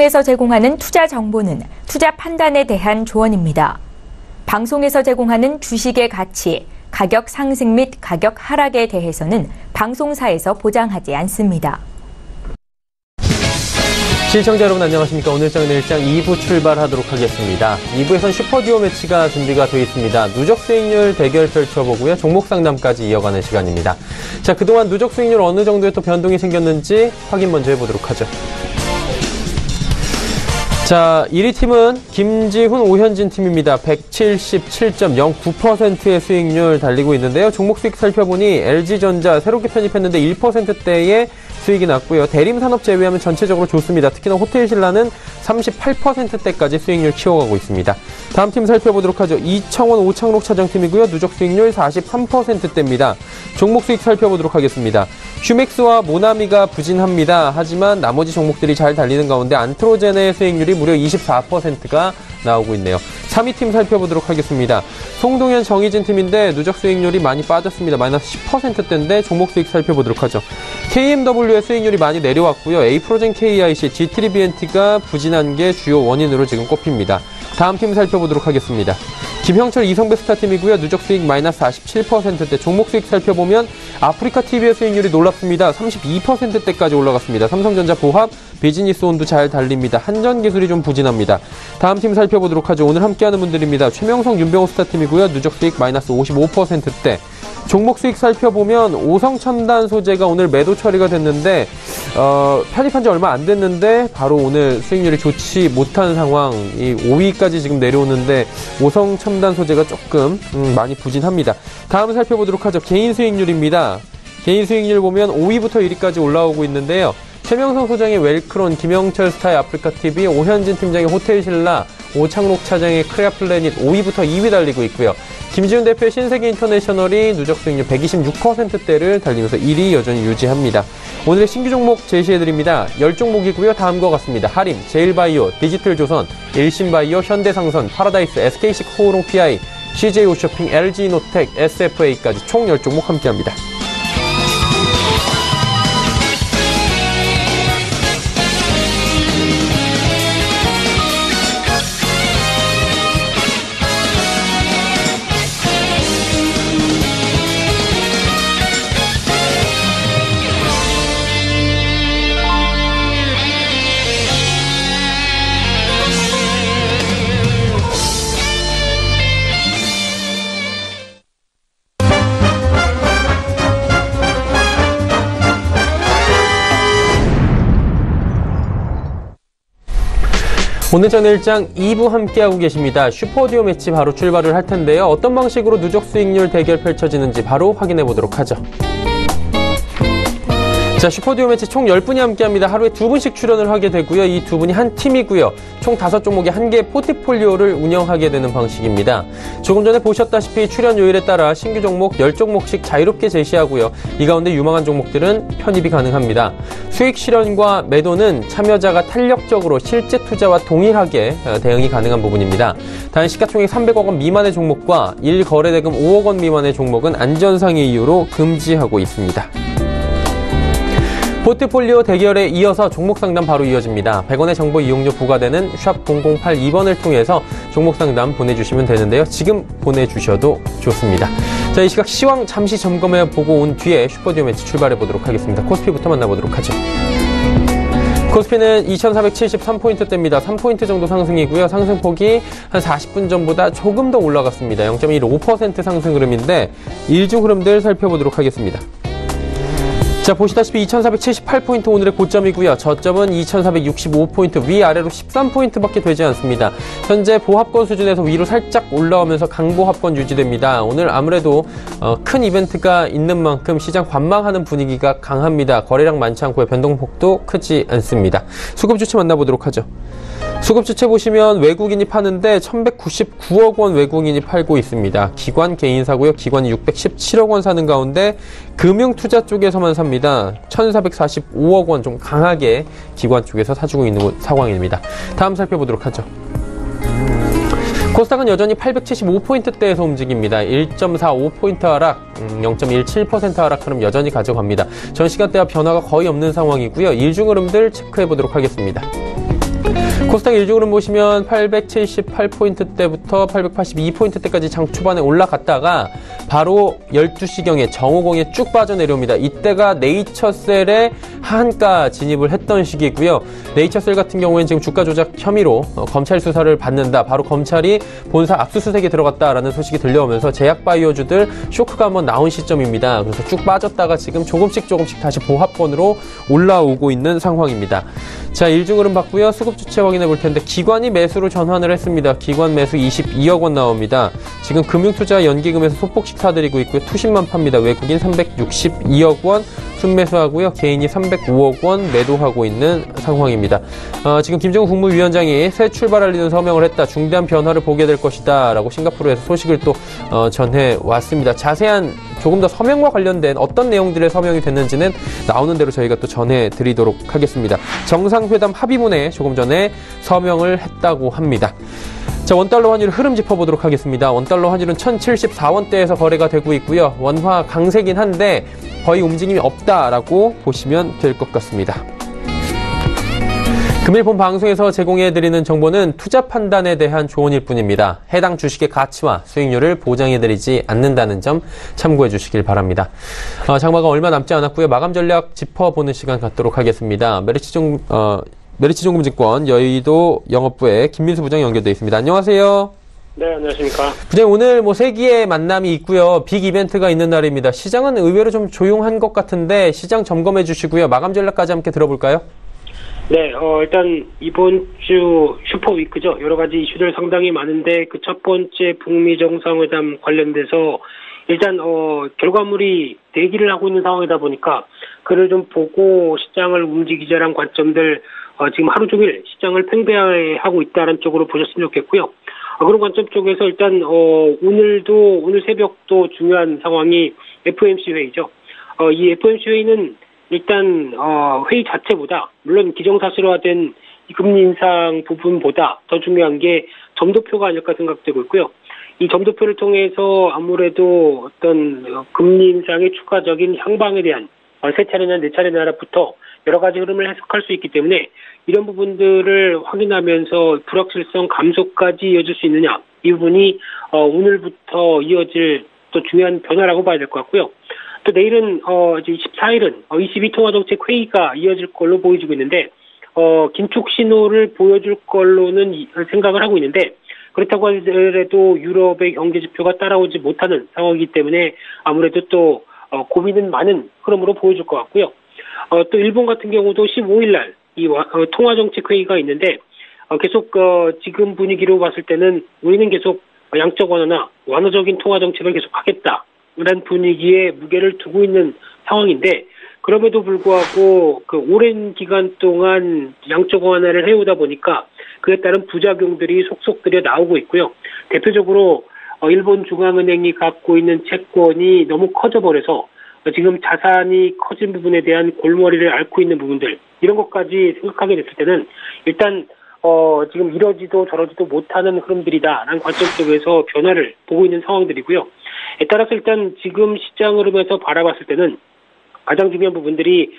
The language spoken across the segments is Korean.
방송에서 제공하는 투자 정보는 투자 판단에 대한 조언입니다. 방송에서 제공하는 주식의 가치, 가격 상승 및 가격 하락에 대해서는 방송사에서 보장하지 않습니다. 시청자 여러분 안녕하십니까. 오늘장 내일장 2부 출발하도록 하겠습니다. 2부에선 슈퍼듀오 매치가 준비가 되어 있습니다. 누적 수익률 대결 펼쳐보고요. 종목 상담까지 이어가는 시간입니다. 자, 그동안 누적 수익률 어느 정도의 또 변동이 생겼는지 확인 먼저 해보도록 하죠. 자, 1위 팀은 김지훈, 오현진 팀입니다. 177.09%의 수익률 달리고 있는데요. 종목 수익 살펴보니 LG전자 새롭게 편입했는데 1%대의 수익이 났고요. 대림산업 제외하면 전체적으로 좋습니다. 특히나 호텔신라는 38%대까지 수익률 키워가고 있습니다. 다음 팀 살펴보도록 하죠. 이청원, 오창록 차장팀이고요. 누적 수익률 43%대입니다. 종목 수익 살펴보도록 하겠습니다. 휴맥스와 모나미가 부진합니다. 하지만 나머지 종목들이 잘 달리는 가운데 안트로젠의 수익률이 무려 24%가 나오고 있네요. 3위 팀 살펴보도록 하겠습니다. 송동현, 정희진 팀인데 누적 수익률이 많이 빠졌습니다. 마이너스 10%대인데 종목 수익 살펴보도록 하죠. KMW의 수익률이 많이 내려왔고요. A프로젠 KIC, G3BNT가 부진한 게 주요 원인으로 지금 꼽힙니다. 다음 팀 살펴보도록 하겠습니다. 김형철, 이성배 스타팀이고요. 누적 수익 마이너스 47%대. 종목 수익 살펴보면 아프리카TV의 수익률이 놀랍습니다. 32%대까지 올라갔습니다. 삼성전자, 보합, 비즈니스온도 잘 달립니다. 한전기술이 좀 부진합니다. 다음 팀 살펴보도록 하죠. 오늘 함께하는 분들입니다. 최명성, 윤병호 스타팀이고요. 누적 수익 마이너스 55%대. 종목 수익 살펴보면 오성첨단 소재가 오늘 매도 처리가 됐는데 편입한 지 얼마 안 됐는데 바로 오늘 수익률이 좋지 못한 상황, 이 5위까지 지금 내려오는데 오성첨단 소재가 조금 많이 부진합니다. 다음 살펴보도록 하죠. 개인 수익률입니다. 개인 수익률 보면 5위부터 1위까지 올라오고 있는데요. 최명성 소장의 웰크론, 김영철 스타의 아프리카TV, 오현진 팀장의 호텔신라, 오창록 차장의 크레아플래닛 5위부터 2위 달리고 있고요. 김지훈 대표의 신세계인터내셔널이 누적 수익률 126%대를 달리면서 1위 여전히 유지합니다. 오늘의 신규 종목 제시해드립니다. 10종목이고요. 다음과 같습니다. 하림, 제일바이오, 디지털조선, 일신바이오, 현대상선, 파라다이스, SK식호우롱 PI, CJ오쇼핑, LG노텍, SFA까지 총 10종목 함께합니다. 오늘장 내일장 2부 함께하고 계십니다. 슈퍼듀오 매치 바로 출발을 할 텐데요. 어떤 방식으로 누적 수익률 대결 펼쳐지는지 바로 확인해 보도록 하죠. 자, 슈퍼듀오 매치 총 10분이 함께합니다. 하루에 2분씩 출연을 하게 되고요. 이 2분이 한 팀이고요. 총 5종목의 한 개의 포트폴리오를 운영하게 되는 방식입니다. 조금 전에 보셨다시피 출연 요일에 따라 신규 종목 10종목씩 자유롭게 제시하고요. 이 가운데 유망한 종목들은 편입이 가능합니다. 수익 실현과 매도는 참여자가 탄력적으로 실제 투자와 동일하게 대응이 가능한 부분입니다. 단 시가총액 300억 원 미만의 종목과 1거래대금 5억 원 미만의 종목은 안전상의 이유로 금지하고 있습니다. 포트폴리오 대결에 이어서 종목 상담 바로 이어집니다. 100원의 정보 이용료 부과되는 샵 0082번을 통해서 종목 상담 보내주시면 되는데요. 지금 보내주셔도 좋습니다. 자, 이 시각 시황 잠시 점검해 보고 온 뒤에 슈퍼듀오 매치 출발해 보도록 하겠습니다. 코스피부터 만나보도록 하죠. 코스피는 2473포인트대입니다. 3포인트 정도 상승이고요. 상승폭이 한 40분 전보다 조금 더 올라갔습니다. 0.15% 상승 흐름인데 일중 흐름들 살펴보도록 하겠습니다. 자, 보시다시피 2478포인트 오늘의 고점이고요. 저점은 2465포인트, 위아래로 13포인트밖에 되지 않습니다. 현재 보합권 수준에서 위로 살짝 올라오면서 강보합권 유지됩니다. 오늘 아무래도 큰 이벤트가 있는 만큼 시장 관망하는 분위기가 강합니다. 거래량 많지 않고요. 변동폭도 크지 않습니다. 수급 주체 만나보도록 하죠. 수급 주체 보시면 외국인이 파는데 1199억 원 외국인이 팔고 있습니다. 기관 개인사고요. 기관이 617억 원 사는 가운데 금융투자 쪽에서만 삽니다. 1445억 원 좀 강하게 기관 쪽에서 사주고 있는 상황입니다. 다음 살펴보도록 하죠. 코스닥은 여전히 875포인트대에서 움직입니다. 1.45포인트 하락, 0.17% 하락 흐름 여전히 가져갑니다. 전 시간대와 변화가 거의 없는 상황이고요. 일중 흐름들 체크해 보도록 하겠습니다. 코스닥 일주그룹 보시면 878포인트대부터 882포인트대까지 장 초반에 올라갔다가 바로 12시경에 정오공에 쭉 빠져내려옵니다. 이때가 네이처셀의 하한가 진입을 했던 시기고요. 네이처셀 같은 경우에는 지금 주가 조작 혐의로 검찰 수사를 받는다. 바로 검찰이 본사 압수수색에 들어갔다라는 소식이 들려오면서 제약바이오주들 쇼크가 한번 나온 시점입니다. 그래서 쭉 빠졌다가 지금 조금씩 다시 보합권으로 올라오고 있는 상황입니다. 자, 일중흐름 봤고요. 수급 주체 확인해 볼 텐데 기관이 매수로 전환을 했습니다. 기관 매수 22억 원 나옵니다. 지금 금융투자 연기금에서 소폭씩 사들이고 있고요. 투신만 팝니다. 외국인 362억 원 순매수하고요. 개인이 305억 원 매도하고 있는 상황입니다. 지금 김정은 국무위원장이 새 출발 알리는 서명을 했다. 중대한 변화를 보게 될 것이다. 라고 싱가포르에서 소식을 또 전해왔습니다. 자세한 조금 더 서명과 관련된 어떤 내용들의 서명이 됐는지는 나오는 대로 저희가 또 전해드리도록 하겠습니다. 정상회담 합의문에 조금 전에 서명을 했다고 합니다. 자, 원달러 환율 흐름 짚어보도록 하겠습니다. 원달러 환율은 1074원대에서 거래가 되고 있고요. 원화 강세긴 한데 거의 움직임이 없다라고 보시면 될 것 같습니다. 금일 본 방송에서 제공해드리는 정보는 투자 판단에 대한 조언일 뿐입니다. 해당 주식의 가치와 수익률을 보장해드리지 않는다는 점 참고해 주시길 바랍니다. 장마가 얼마 남지 않았고요. 마감 전략 짚어보는 시간 갖도록 하겠습니다. 메리츠증권증권 여의도 영업부의 김민수 부장 연결되어 있습니다. 안녕하세요. 네, 안녕하십니까. 부장님, 오늘 세기의 만남이 있고요. 빅 이벤트가 있는 날입니다. 시장은 의외로 좀 조용한 것 같은데 시장 점검해 주시고요. 마감 전략까지 함께 들어볼까요? 네, 일단 이번 주 슈퍼위크죠. 여러 가지 이슈들 상당히 많은데 그 첫 번째 북미 정상회담 관련돼서 일단 결과물이 대기를 하고 있는 상황이다 보니까 그를 좀 보고 시장을 움직이자란 관점들 지금 하루 종일 시장을 팽배하고 있다는 쪽으로 보셨으면 좋겠고요. 그런 관점 쪽에서 일단 오늘 새벽도 중요한 상황이 FOMC 회의죠. 이 FOMC 회의는 일단 회의 자체보다 물론 기정사실화된 이 금리 인상 부분보다 더 중요한 게 점도표가 아닐까 생각되고 있고요. 이 점도표를 통해서 아무래도 어떤 금리 인상의 추가적인 향방에 대한 세 차례나 네 차례나라부터 여러 가지 흐름을 해석할 수 있기 때문에 이런 부분들을 확인하면서 불확실성 감소까지 이어질 수 있느냐, 이 부분이 오늘부터 이어질 또 중요한 변화라고 봐야 될 것 같고요. 또 내일은 이제 24일은 ECB 통화정책 회의가 이어질 걸로 보여지고 있는데 긴축 신호를 보여줄 걸로는 생각을 하고 있는데, 그렇다고 하더라도 유럽의 경제 지표가 따라오지 못하는 상황이기 때문에 아무래도 또 고민은 많은 흐름으로 보여줄 것 같고요. 또 일본 같은 경우도 15일 날 이 통화정책 회의가 있는데 계속 지금 분위기로 봤을 때는 우리는 계속 양적 완화나 완화적인 통화정책을 계속 하겠다라는 분위기에 무게를 두고 있는 상황인데, 그럼에도 불구하고 그 오랜 기간 동안 양적 완화를 해오다 보니까 그에 따른 부작용들이 속속 들여 나오고 있고요. 대표적으로 일본 중앙은행이 갖고 있는 채권이 너무 커져버려서 지금 자산이 커진 부분에 대한 골머리를 앓고 있는 부분들, 이런 것까지 생각하게 됐을 때는 일단 지금 이러지도 저러지도 못하는 흐름들이다라는 관점 쪽에서 변화를 보고 있는 상황들이고요. 따라서 일단 지금 시장 흐름에서 바라봤을 때는 가장 중요한 부분들이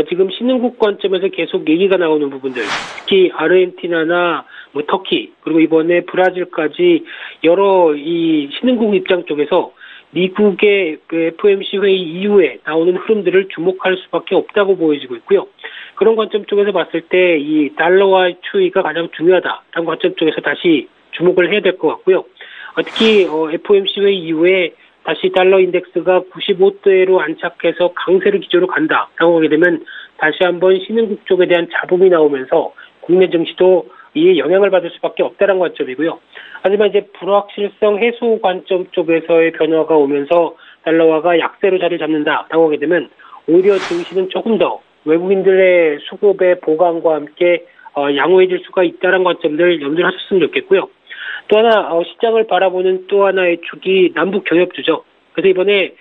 지금 신흥국 관점에서 계속 얘기가 나오는 부분들, 특히 아르헨티나나 터키, 그리고 이번에 브라질까지 여러 이 신흥국 입장 쪽에서 미국의 그 FOMC 회의 이후에 나오는 흐름들을 주목할 수밖에 없다고 보여지고 있고요. 그런 관점 쪽에서 봤을 때 이 달러와의 추이가 가장 중요하다라는 관점 쪽에서 다시 주목을 해야 될 것 같고요. 특히 FOMC 회의 이후에 다시 달러 인덱스가 95대로 안착해서 강세를 기조로 간다라고 하게 되면 다시 한번 신흥국 쪽에 대한 잡음이 나오면서 국내 증시도 이에 영향을 받을 수밖에 없다는 관점이고요. 하지만 이제 불확실성 해소 관점 쪽에서의 변화가 오면서 달러화가 약세로 자리를 잡는다라고 하게 되면 오히려 증시는 조금 더 외국인들의 수급의 보강과 함께 양호해질 수가 있다는 관점들 염두를 하셨으면 좋겠고요. 또 하나 시장을 바라보는 또 하나의 축이 남북 경협주죠. 그래서 이번에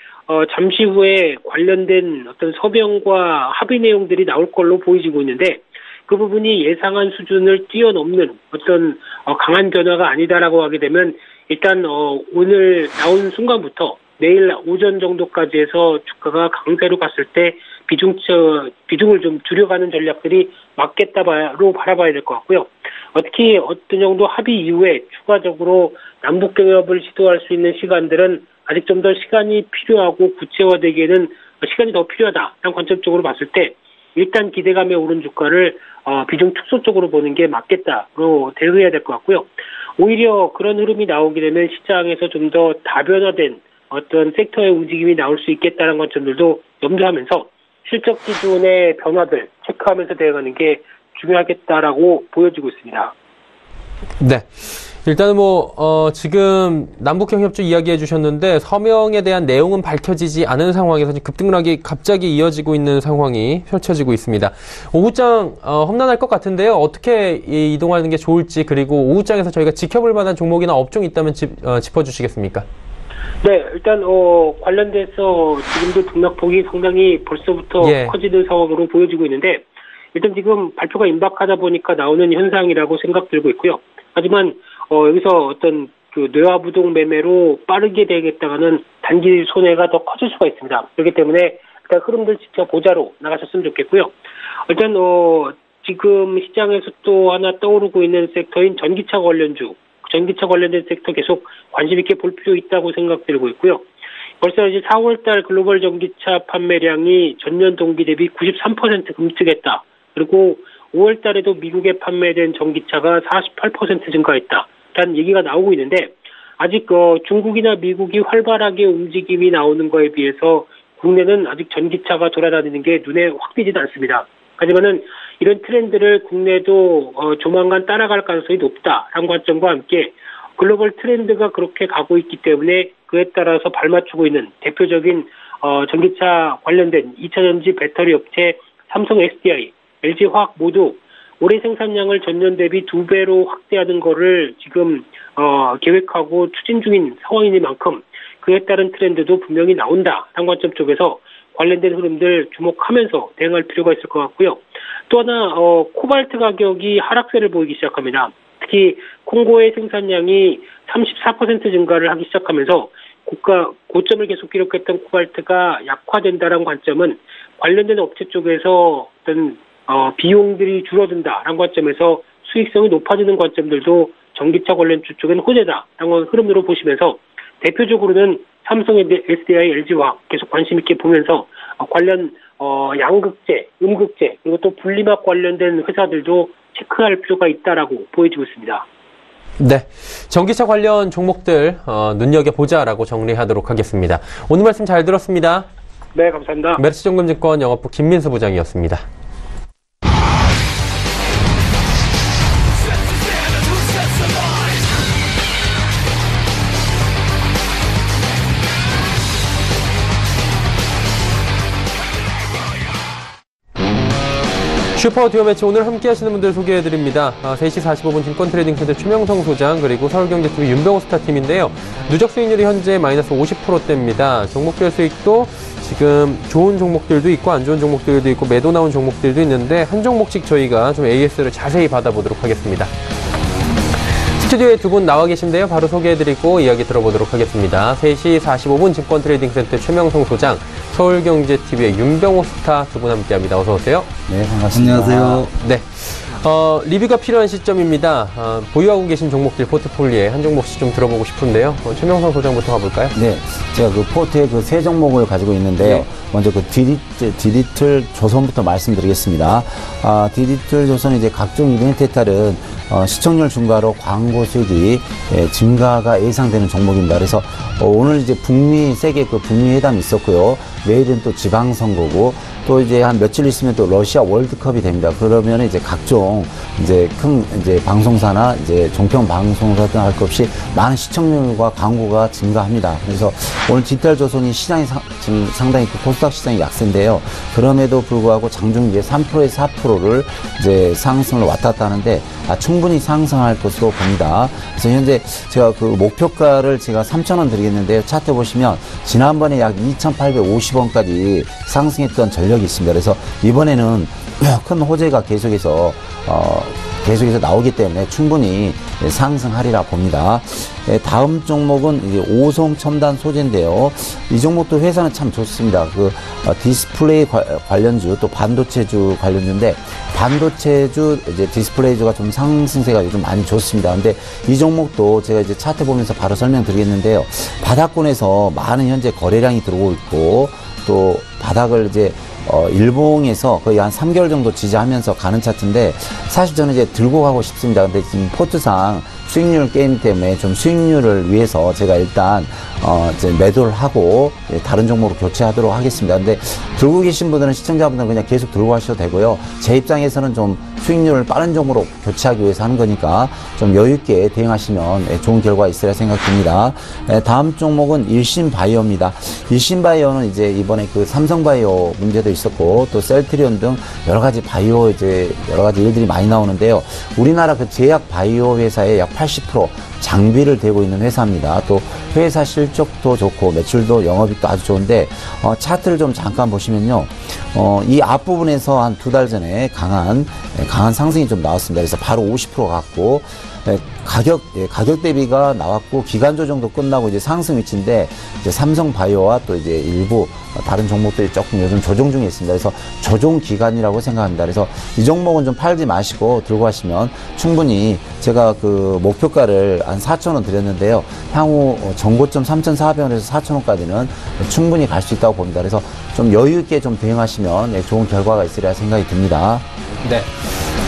잠시 후에 관련된 어떤 서명과 합의 내용들이 나올 걸로 보이지고 있는데, 그 부분이 예상한 수준을 뛰어넘는 어떤 강한 변화가 아니다라고 하게 되면 일단 오늘 나온 순간부터 내일 오전 정도까지 해서 주가가 강세로 갔을 때 비중을 좀 줄여가는 전략들이 맞겠다로 바라봐야 될 것 같고요. 특히 어떤 정도 합의 이후에 추가적으로 남북 경협을 시도할 수 있는 시간들은 아직 좀 더 시간이 필요하고 구체화되기에는 시간이 더 필요하다라는 관점적으로 봤을 때 일단 기대감에 오른 주가를 비중 축소 쪽으로 보는 게 맞겠다로 대응해야 될 것 같고요. 오히려 그런 흐름이 나오게 되면 시장에서 좀 더 다변화된 어떤 섹터의 움직임이 나올 수 있겠다는 관점들도 염두하면서 실적 기준의 변화들 체크하면서 대응하는 게 중요하겠다라고 보여지고 있습니다. 네. 일단은 지금 남북경협주 이야기해 주셨는데 서명에 대한 내용은 밝혀지지 않은 상황에서 급등락이 갑자기 이어지고 있는 상황이 펼쳐지고 있습니다. 오후장 험난할 것 같은데요. 어떻게 이동하는 게 좋을지 그리고 오후장에서 저희가 지켜볼 만한 종목이나 업종이 있다면 짚어주시겠습니까? 네, 일단 관련돼서 지금도 등락폭이 상당히 벌써부터 커지는 상황으로 보여지고 있는데 일단 지금 발표가 임박하다 보니까 나오는 현상이라고 생각 들고 있고요. 하지만 여기서 어떤 그 뇌화부동 매매로 빠르게 대응했다가는 단기 손해가 더 커질 수가 있습니다. 그렇기 때문에 일단 흐름들 지켜보자로 나가셨으면 좋겠고요. 일단 지금 시장에서 또 하나 떠오르고 있는 섹터인 전기차 관련된 섹터 계속 관심 있게 볼 필요 있다고 생각들고 있고요. 벌써 이제 4월달 글로벌 전기차 판매량이 전년 동기 대비 93% 급증했다. 그리고 5월달에도 미국에 판매된 전기차가 48% 증가했다라는 얘기가 나오고 있는데 아직 중국이나 미국이 활발하게 움직임이 나오는 거에 비해서 국내는 아직 전기차가 돌아다니는 게 눈에 확 띄지는 않습니다. 하지만은 이런 트렌드를 국내도 조만간 따라갈 가능성이 높다라는 관점과 함께 글로벌 트렌드가 그렇게 가고 있기 때문에 그에 따라서 발맞추고 있는 대표적인 전기차 관련된 2차전지 배터리 업체 삼성 SDI, LG화학 모두 올해 생산량을 전년 대비 2배로 확대하는 거를 지금 계획하고 추진 중인 상황이니만큼 그에 따른 트렌드도 분명히 나온다라는 관점 쪽에서 관련된 흐름들 주목하면서 대응할 필요가 있을 것 같고요. 또 하나 코발트 가격이 하락세를 보이기 시작합니다. 특히 콩고의 생산량이 34% 증가를 하기 시작하면서 고점을 계속 기록했던 코발트가 약화된다는 관점은 관련된 업체 쪽에서 어떤 비용들이 줄어든다라는 관점에서 수익성이 높아지는 관점들도 전기차 관련주 쪽은 호재다라는 흐름으로 보시면서 대표적으로는 삼성, SDI, LG화학 계속 관심 있게 보면서 관련 양극재, 음극재 그리고 또 분리막 관련된 회사들도 체크할 필요가 있다라고 보여지고 있습니다. 네, 전기차 관련 종목들 눈여겨보자라고 정리하도록 하겠습니다. 오늘 말씀 잘 들었습니다. 네, 감사합니다. 메르스증권증권 영업부 김민수 부장이었습니다. 슈퍼 듀오 매치 오늘 함께 하시는 분들 소개해드립니다. 3시 45분 증권트레이딩센터 최명성 소장 그리고 서울경제TV 윤병호 스타팀인데요. 누적 수익률이 현재 마이너스 50%대입니다. 종목별 수익도 지금 좋은 종목들도 있고 안 좋은 종목들도 있고 매도 나온 종목들도 있는데 한 종목씩 저희가 좀 AS를 자세히 받아보도록 하겠습니다. 스튜디오에 두 분 나와 계신데요. 바로 소개해드리고 이야기 들어보도록 하겠습니다. 3시 45분 증권트레이딩센터 최명성 소장, 서울경제TV의 윤병호 스타 두 분 함께합니다. 어서 오세요. 네, 반갑습니다. 안녕하세요. 네. 리뷰가 필요한 시점입니다. 보유하고 계신 종목들 포트폴리오에 한 종목씩 좀 들어보고 싶은데요. 최명성 소장부터 가볼까요? 네. 제가 그 포트에 그 세 종목을 가지고 있는데요. 네. 먼저 그 디지털 조선부터 말씀드리겠습니다. 디지털 조선은 이제 각종 이벤트에 따른 시청률 증가로 광고 수익이 증가가 예상되는 종목입니다. 그래서 오늘 이제 세계 그 북미 회담이 있었고요. 내일은 또 지방선거고 또 이제 한 며칠 있으면 또 러시아 월드컵이 됩니다. 그러면 이제 각종 이제 큰 이제 방송사나 이제 종편 방송사 등 할 것 없이 많은 시청률과 광고가 증가합니다. 그래서 오늘 디지털 조선이 시장이 지금 상당히 그 코스닥 시장이 약세인데요. 그럼에도 불구하고 장중 이제 3%에서 4%를 이제 상승을 왔다 갔다 하는데 충분히 상승할 것으로 봅니다. 그래서 현재 제가 그 목표가를 제가 3,000원 드리겠는데요. 차트 보시면 지난번에 약 2,850원까지 상승했던 전력이 있습니다. 그래서 이번에는 큰 호재가 계속해서 계속해서 나오기 때문에 충분히 상승하리라 봅니다. 다음 종목은 이제 오송 첨단 소재인데요. 이 종목도 회사는 참 좋습니다. 디스플레이 관련주 또 반도체주 관련주인데 반도체주 이제 디스플레이주가 좀 상승세가 요즘 많이 좋습니다. 근데 이 종목도 제가 이제 차트 보면서 바로 설명드리겠는데요. 바닥권에서 많은 현재 거래량이 들어오고 있고 또 바닥을 이제 일봉에서 거의 한 3개월 정도 지지하면서 가는 차트인데 사실 저는 이제 들고 가고 싶습니다. 근데 지금 포트상 수익률 게임 때문에 좀 수익률을 위해서 제가 일단 이제 매도를 하고 다른 종목으로 교체하도록 하겠습니다. 근데 들고 계신 분들은 시청자분들은 그냥 계속 들고 가셔도 되고요. 제 입장에서는 좀 수익률을 빠른 종목으로 교체하기 위해서 하는 거니까 좀 여유 있게 대응하시면 좋은 결과가 있으리라 생각됩니다. 다음 종목은 일신바이오입니다. 일신바이오는 이제 이번에 그 삼성바이오 문제도 있었고 또 셀트리온 등 여러 가지 바이오 이제 여러 가지 일들이 많이 나오는데요. 우리나라 그 제약 바이오 회사의 약 80% 장비를 대고 있는 회사입니다. 또 회사 실적도 좋고 매출도 영업이익도 아주 좋은데 차트를 좀 잠깐 보시면요. 이 앞부분에서 한 2달 전에 강한 상승이 좀 나왔습니다. 그래서 바로 50% 갔고 가격 대비가 나왔고 기간 조정도 끝나고 이제 상승 위치인데 이제 삼성바이오와 또 이제 일부 다른 종목들이 조금 요즘 조정 중에 있습니다. 그래서 조정 기간이라고 생각합니다. 그래서 이 종목은 좀 팔지 마시고 들고 가시면 충분히 제가 그 목표가를 한 4,000원 드렸는데요. 향후 전고점 3,400원에서 4,000원까지는 충분히 갈 수 있다고 봅니다. 그래서 좀 여유 있게 좀 대응하시면 좋은 결과가 있으리라 생각이 듭니다. 네.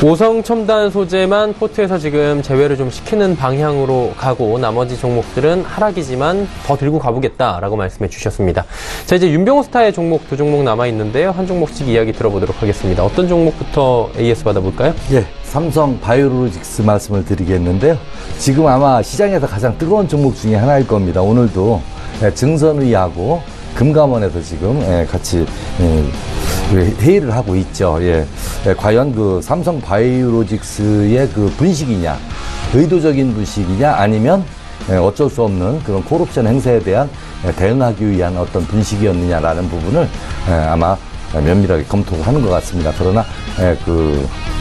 오성 첨단 소재만 포트에서 지금 제외를 좀 시키는 방향으로 가고 나머지 종목들은 하락이지만 더 들고 가보겠다라고 말씀해 주셨습니다. 자, 이제 윤병호 스타의 종목 2종목 남아 있는데요. 한 종목씩 이야기 들어보도록 하겠습니다. 어떤 종목부터 AS 받아볼까요? 예, 삼성 바이오로직스 말씀을 드리겠는데요. 지금 아마 시장에서 가장 뜨거운 종목 중에 하나일 겁니다. 오늘도 증선의하고 금감원에서 지금 같이 회의를 하고 있죠. 과연 그 삼성 바이오로직스의 그 분식이냐, 의도적인 분식이냐, 아니면 어쩔 수 없는 그런 콜옵션 행사에 대한 대응하기 위한 어떤 분식이었느냐라는 부분을 아마 면밀하게 검토를 하는 것 같습니다. 그러나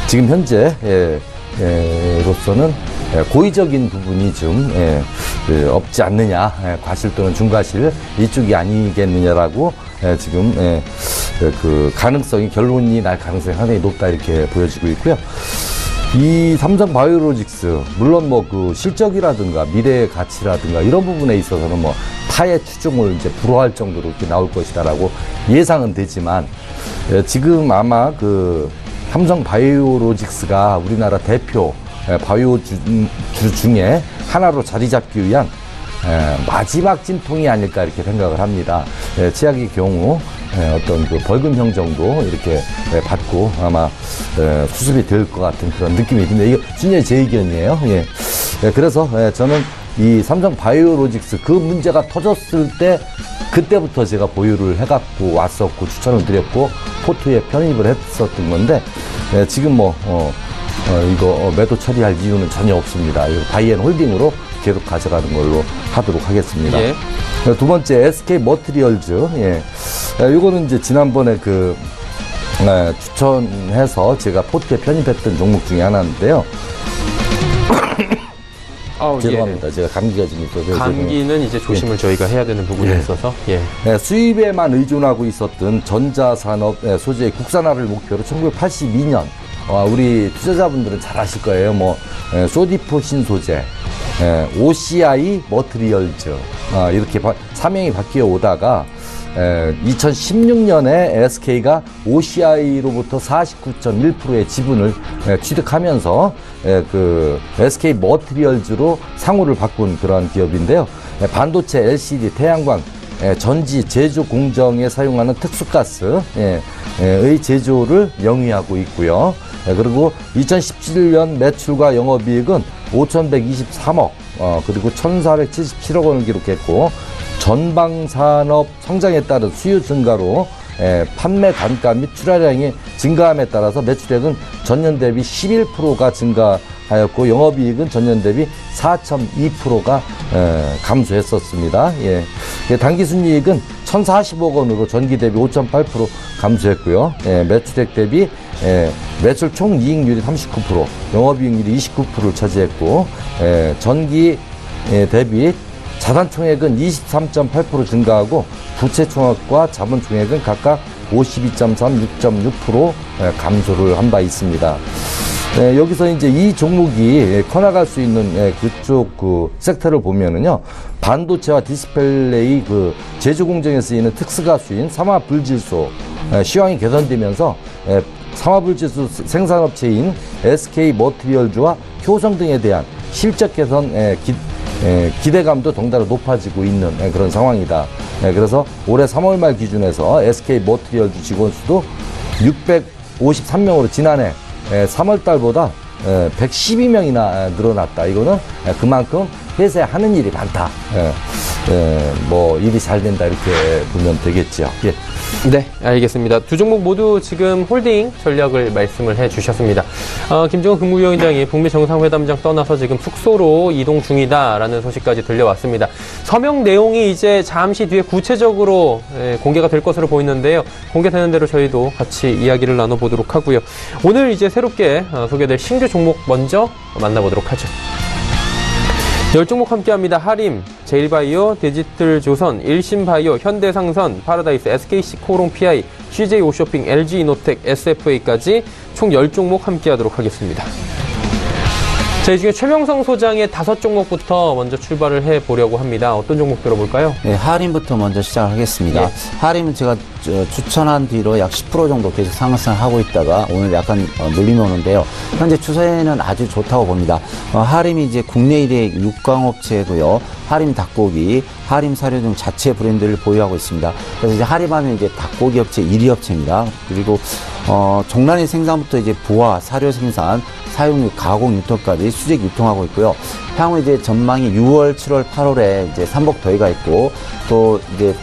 지금 현재 로서는 고의적인 부분이 좀 없지 않느냐, 과실 또는 중과실 이쪽이 아니겠느냐라고 지금 그 가능성이 결론이 날 가능성이 상당히 높다 이렇게 보여지고 있고요. 이 삼성 바이오로직스 물론 뭐 그 실적이라든가 미래의 가치라든가 이런 부분에 있어서는 뭐 타의 추종을 이제 불허할 정도로 이렇게 나올 것이다라고 예상은 되지만 지금 아마 그 삼성 바이오로직스가 우리나라 대표 바이오주 중에 하나로 자리 잡기 위한 마지막 찐통이 아닐까 이렇게 생각을 합니다. 최악의 경우 어떤 그 벌금형 정도 이렇게 받고 아마 수습이 될 것 같은 그런 느낌이 듭니다. 이거 진짜 제 의견이에요. 그래서 저는 이 삼성 바이오로직스 그 문제가 터졌을 때 그때부터 제가 보유를 해갖고 왔었고 추천을 드렸고 포트에 편입을 했었던 건데 지금 이거 매도 처리할 이유는 전혀 없습니다. 이거 바이앤 홀딩으로 계속 가져가는 걸로 하도록 하겠습니다. 예. 두 번째 SK 머티리얼즈. 이거는 이제 지난번에 추천해서 제가 포트에 편입했던 종목 중에 하나인데요. 죄송합니다. 제가 감기가 좀 있어서. 감기는 이제 조심을 저희가 해야 되는 부분이 있어서. 수입에만 의존하고 있었던 전자산업 소재의 국산화를 목표로 1982년 우리 투자자분들은 잘 아실 거예요. 소디포 신소재, OCI 머티리얼즈 이렇게 사명이 바뀌어 오다가 2016년에 SK가 OCI로부터 49.1%의 지분을 취득하면서 그 SK 머티리얼즈로 상호를 바꾼 그런 기업인데요. 반도체, LCD, 태양광, 전지 제조 공정에 사용하는 특수가스의 제조를 영위하고 있고요. 그리고 2017년 매출과 영업이익은 5,123억 그리고 1,477억 원을 기록했고 전방산업 성장에 따른 수요 증가로 판매 단가 및 출하량이 증가함에 따라서 매출액은 전년 대비 11%가 증가하였고 영업이익은 전년 대비 4.2%가 감소했었습니다. 단기순이익은 1,040억 원으로 전기 대비 5.8% 감소했고요. 매출액 대비 매출 총 이익률이 39%, 영업이익률이 29%를 차지했고, 전기 대비 자산 총액은 23.8% 증가하고 부채 총액과 자본 총액은 각각 52.3, 6.6% 감소를 한 바 있습니다. 여기서 이제 이 종목이 커나갈 수 있는 그쪽 그 섹터를 보면은요, 반도체와 디스플레이 그 제조 공정에 쓰이는 특수가수인 삼화불질소 시황이 개선되면서 삼화불질소 생산업체인 SK 머티리얼즈와 효성 등에 대한 실적 개선 기대감도 덩달아 높아지고 있는 그런 상황이다. 그래서 올해 3월 말 기준에서 SK 머티리얼즈 직원 수도 653명으로 지난해 3월 달보다 112명이나 늘어났다. 이거는 그만큼 회사에 하는 일이 많다. 뭐 일이 잘 된다 이렇게 보면 되겠죠. 예. 네, 알겠습니다. 두 종목 모두 지금 홀딩 전략을 말씀을 해주셨습니다. 김정은 국무위원장이 북미 정상회담장 떠나서 지금 숙소로 이동 중이다라는 소식까지 들려왔습니다. 서명 내용이 이제 잠시 뒤에 구체적으로 공개가 될 것으로 보이는데요. 공개되는 대로 저희도 같이 이야기를 나눠보도록 하고요. 오늘 이제 새롭게 소개될 신규 종목 먼저 만나보도록 하죠. 10종목 함께합니다. 하림, 제일바이오, 디지털조선, 일신바이오, 현대상선, 파라다이스, SKC코롱 PI, CJ오쇼핑, LG이노텍, SFA까지 총 10종목 함께하도록 하겠습니다. 자, 이 중에 최명성 소장의 5종목부터 먼저 출발을 해보려고 합니다. 어떤 종목 들어볼까요? 네, 하림부터 먼저 시작하겠습니다. 예. 하림은 제가 추천한 뒤로 약 10% 정도 계속 상승하고 있다가 오늘 약간 눌림이 오는데요. 현재 추세는 아주 좋다고 봅니다. 하림이 이제 국내 1위 육광업체고요. 하림 닭고기, 하림 사료 등 자체 브랜드를 보유하고 있습니다. 그래서 이제 하림하면 이제 닭고기 업체 1위 업체입니다. 그리고 종란의 생산부터 이제 부화, 사료 생산, 사육류, 가공, 유통까지 수직 유통하고 있고요. 향후 이제 전망이 6월, 7월, 8월에 이제 삼복 더위가 있고 또 이제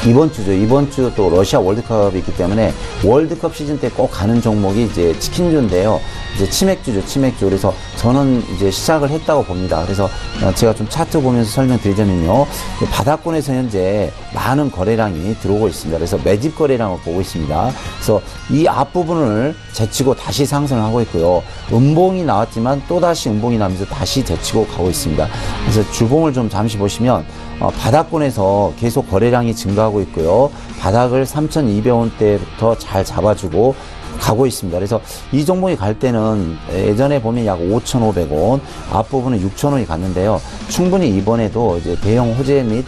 이번 주 또 러시아 월드컵이 있기 때문에 월드컵 시즌 때 꼭 가는 종목이 이제 치킨주인데요. 이제 치맥주죠, 치맥주. 그래서 저는 이제 시작을 했다고 봅니다. 그래서 제가 좀 차트 보면서 설명드리자면요. 바닥권에서 현재 많은 거래량이 들어오고 있습니다. 그래서 매집 거래량을 보고 있습니다. 그래서 이 앞부분을 제치고 다시 상승을 하고 있고요. 음봉이 나왔지만 또다시 음봉이 나면서 다시 제치고 가고 있습니다. 그래서 주봉을 좀 잠시 보시면 바닥권에서 계속 거래량이 증가하고 있고요. 바닥을 3,200원대부터 잘 잡아주고 가고 있습니다. 그래서 이 종목이 갈 때는 예전에 보면 약 5,500원, 앞부분은 6,000원이 갔는데요. 충분히 이번에도 이제 대형 호재 및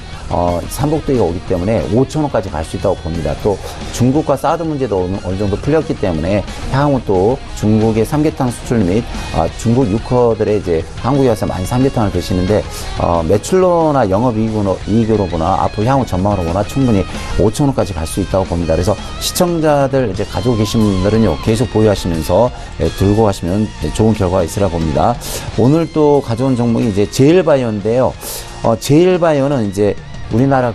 삼복대기가 오기 때문에 5,000원까지 갈 수 있다고 봅니다. 또 중국과 사드 문제도 어느 정도 풀렸기 때문에 향후 또 중국의 삼계탕 수출 및 중국 유커들의 이제 한국에 와서 많이 삼계탕을 드시는데 매출로나 영업이익으로 보나 앞으로 향후 전망으로 보나 충분히 5,000원까지 갈 수 있다고 봅니다. 그래서 시청자들 이제 가지고 계신 분들은요 계속 보유하시면서 들고 가시면 좋은 결과가 있으라 봅니다. 오늘 또 가져온 종목이 이제 제일바이오인데요. 제일바이오는 이제 우리나라